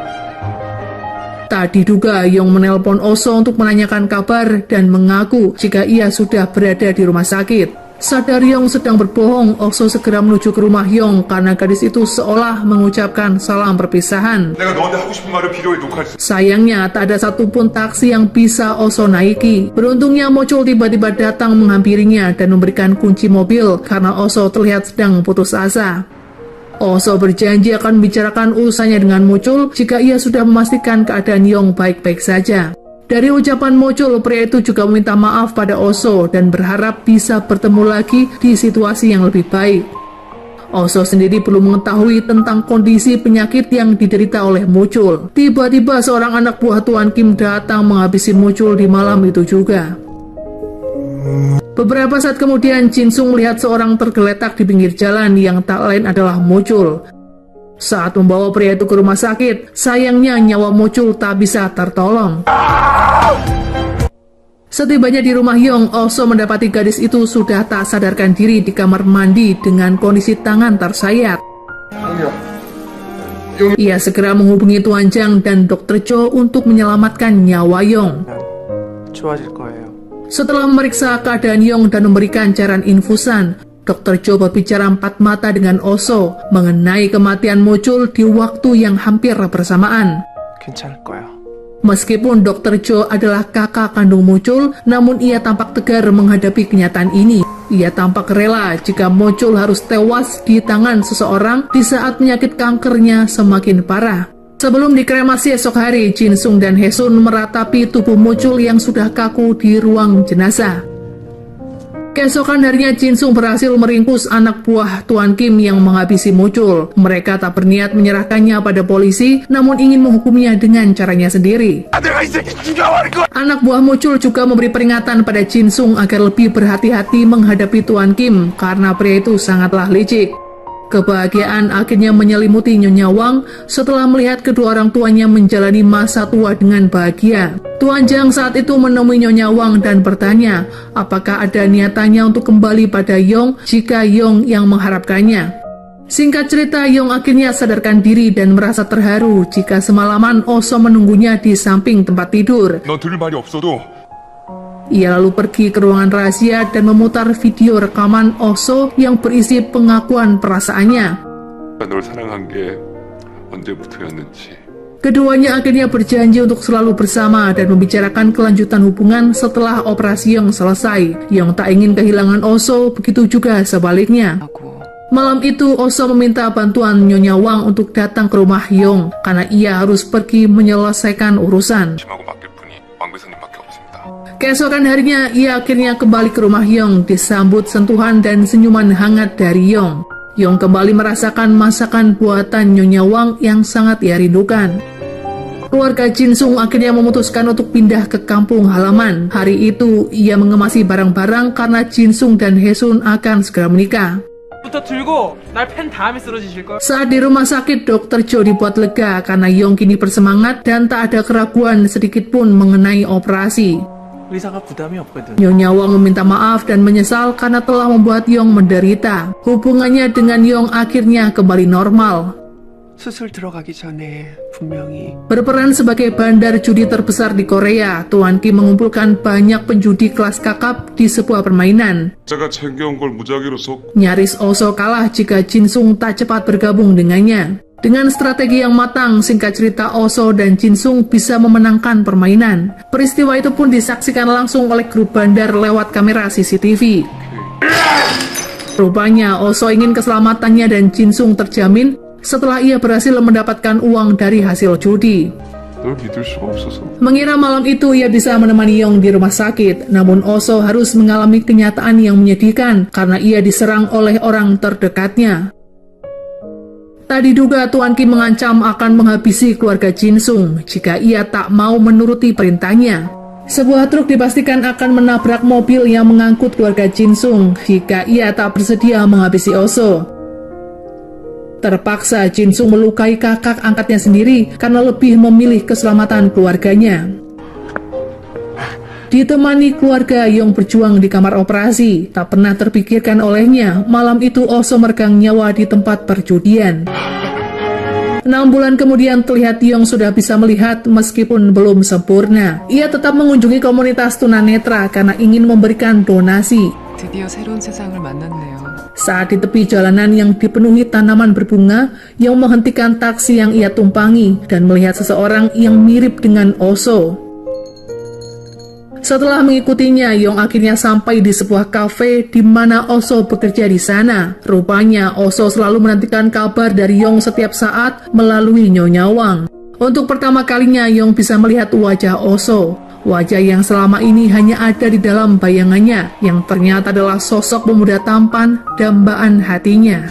Tak diduga Yong menelpon Oso untuk menanyakan kabar dan mengaku jika ia sudah berada di rumah sakit. Sadar Yong sedang berbohong, Oso segera menuju ke rumah Yong karena gadis itu seolah mengucapkan salam perpisahan. 내가 너한테 하고 싶은 말을 비디오에 녹화했어. Sayangnya tak ada satupun taksi yang bisa Oso naiki. Beruntungnya Mucul tiba-tiba datang menghampirinya dan memberikan kunci mobil karena Oso terlihat sedang putus asa. Oso berjanji akan membicarakan urusannya dengan Mucul jika ia sudah memastikan keadaan Yong baik-baik saja. Dari ucapan Mucul, pria itu juga meminta maaf pada Oso dan berharap bisa bertemu lagi di situasi yang lebih baik. Oso sendiri belum mengetahui tentang kondisi penyakit yang diderita oleh Mucul. Tiba-tiba seorang anak buah Tuan Kim datang menghabisi Mucul di malam itu juga. Beberapa saat kemudian, Jin Sung melihat seorang tergeletak di pinggir jalan yang tak lain adalah Mucul. Saat membawa pria itu ke rumah sakit, sayangnya nyawa Mucul tak bisa tertolong. Setibanya di rumah Yong, Oso mendapati gadis itu sudah tak sadarkan diri di kamar mandi dengan kondisi tangan tersayat. Ia segera menghubungi Tuan Chang dan Dr. Cho untuk menyelamatkan nyawa Yong. 좋아질 거예요. Setelah memeriksa keadaan Yong dan memberikan cairan infusan, Dr. Cho berbicara 4 mata dengan Oso mengenai kematian Mucul di waktu yang hampir bersamaan. 괜찮을 거야. Meskipun Dr. Cho adalah kakak kandung Mucul, namun ia tampak tegar menghadapi kenyataan ini. Ia tampak rela jika Mucul harus tewas di tangan seseorang di saat penyakit kankernya semakin parah. Sebelum dikremasi esok hari, Jin Sung dan Hae-sun meratapi tubuh Mucul yang sudah kaku di ruang jenazah. Keesokan harinya Jin Sung berhasil meringkus anak buah Tuan Kim yang menghabisi Mucul. Mereka tak berniat menyerahkannya pada polisi, namun ingin menghukumnya dengan caranya sendiri. Anak buah Mucul juga memberi peringatan pada Jin Sung agar lebih berhati-hati menghadapi Tuan Kim karena pria itu sangatlah licik. Kebahagiaan akhirnya menyelimuti Nyonya Wang setelah melihat kedua orang tuanya menjalani masa tua dengan bahagia. Tuan Chang saat itu menemui Nyonya Wang dan bertanya apakah ada niatannya untuk kembali pada Yong jika Yong yang mengharapkannya. Singkat cerita, Yong akhirnya sadarkan diri dan merasa terharu jika semalaman Oso menunggunya di samping tempat tidur. 너 들을 말이 없어도 Ia lalu pergi ke ruangan rahasia dan memutar video rekaman Oso yang berisi pengakuan perasaannya. 널 사랑한 게 언제부터였는지. Keduanya akhirnya berjanji untuk selalu bersama dan membicarakan kelanjutan hubungan setelah operasi Yong selesai. Yong tak ingin kehilangan Oso, begitu juga sebaliknya. 하고 Malam itu Oso meminta bantuan Nyonya Wang untuk datang ke rumah Yong karena ia harus pergi menyelesaikan urusan. 심하고 맡길 분이 왕 배우님밖에 없습니다. Keesokan harinya ia akhirnya kembali ke rumah Yong disambut sentuhan dan senyuman hangat dari Yong. Yong kembali merasakan masakan buatan Nyonya Wang yang sangat ia rindukan. Keluarga Jinsung akhirnya memutuskan untuk pindah ke kampung halaman. Hari itu ia mengemasi barang-barang karena Jinsung dan Haesun akan segera menikah. 부터 들고 날 팬 다음에 쓰러지실 걸. Saat di rumah sakit, Dr. Jo dibuat lega karena Yong kini bersemangat dan tak ada keraguan sedikit pun mengenai operasi. 의사가 부담이 없거든. Nyonya Wang meminta maaf dan menyesal karena telah membuat Yong menderita. Hubungannya dengan Yong akhirnya kembali normal. 수술 들어가기 전에 분명히 Berperan sebagai bandar judi terbesar di Korea, Tuan Kim mengumpulkan banyak penjudi kelas kakap di sebuah permainan. 제가 챙겨온 걸 무작위로 속 Nyaris Oso kalah jika Jinsung tak cepat bergabung dengannya. Dengan strategi yang matang, singkat cerita Oso dan Jinsung bisa memenangkan permainan. Peristiwa itu pun disaksikan langsung oleh grup bandar lewat kamera CCTV. Rupanya Oso ingin keselamatannya dan Jinsung terjamin setelah ia berhasil mendapatkan uang dari hasil judi. 널 믿을 수가 없어서 Mengira malam itu ia bisa menemani Yong di rumah sakit, namun Oso harus mengalami kenyataan yang menyedihkan karena ia diserang oleh orang terdekatnya. Tak diduga Tuan Kim mengancam akan menghabisi keluarga Jinsung jika ia tak mau menuruti perintahnya. Sebuah truk dipastikan akan menabrak mobil yang mengangkut keluarga Jinsung jika ia tak bersedia menghabisi Oso. Terpaksa Jinsung melukai kakak angkatnya sendiri karena lebih memilih keselamatan keluarganya. Ditemani keluarga, Yong berjuang di kamar operasi. Tak pernah terpikirkan olehnya, malam itu Oso meregang nyawa di tempat perjudian. 6 bulan kemudian terlihat Yong sudah bisa melihat meskipun belum sempurna. Ia tetap mengunjungi komunitas tunanetra karena ingin memberikan donasi. 드디어 새로운 세상을 만났네요. Saat di tepi jalanan yang dipenuhi tanaman berbunga, Yong menghentikan taksi yang ia tumpangi dan melihat seseorang yang mirip dengan Oso. Setelah mengikutinya, Yong akhirnya sampai di sebuah kafe di mana Oso bekerja di sana. Rupanya Oso selalu menantikan kabar dari Yong setiap saat melalui Nyonya Wang. Untuk pertama kalinya Yong bisa melihat wajah Oso. Wajah yang selama ini hanya ada di dalam bayangannya, yang ternyata adalah sosok pemuda tampan, dambaan hatinya.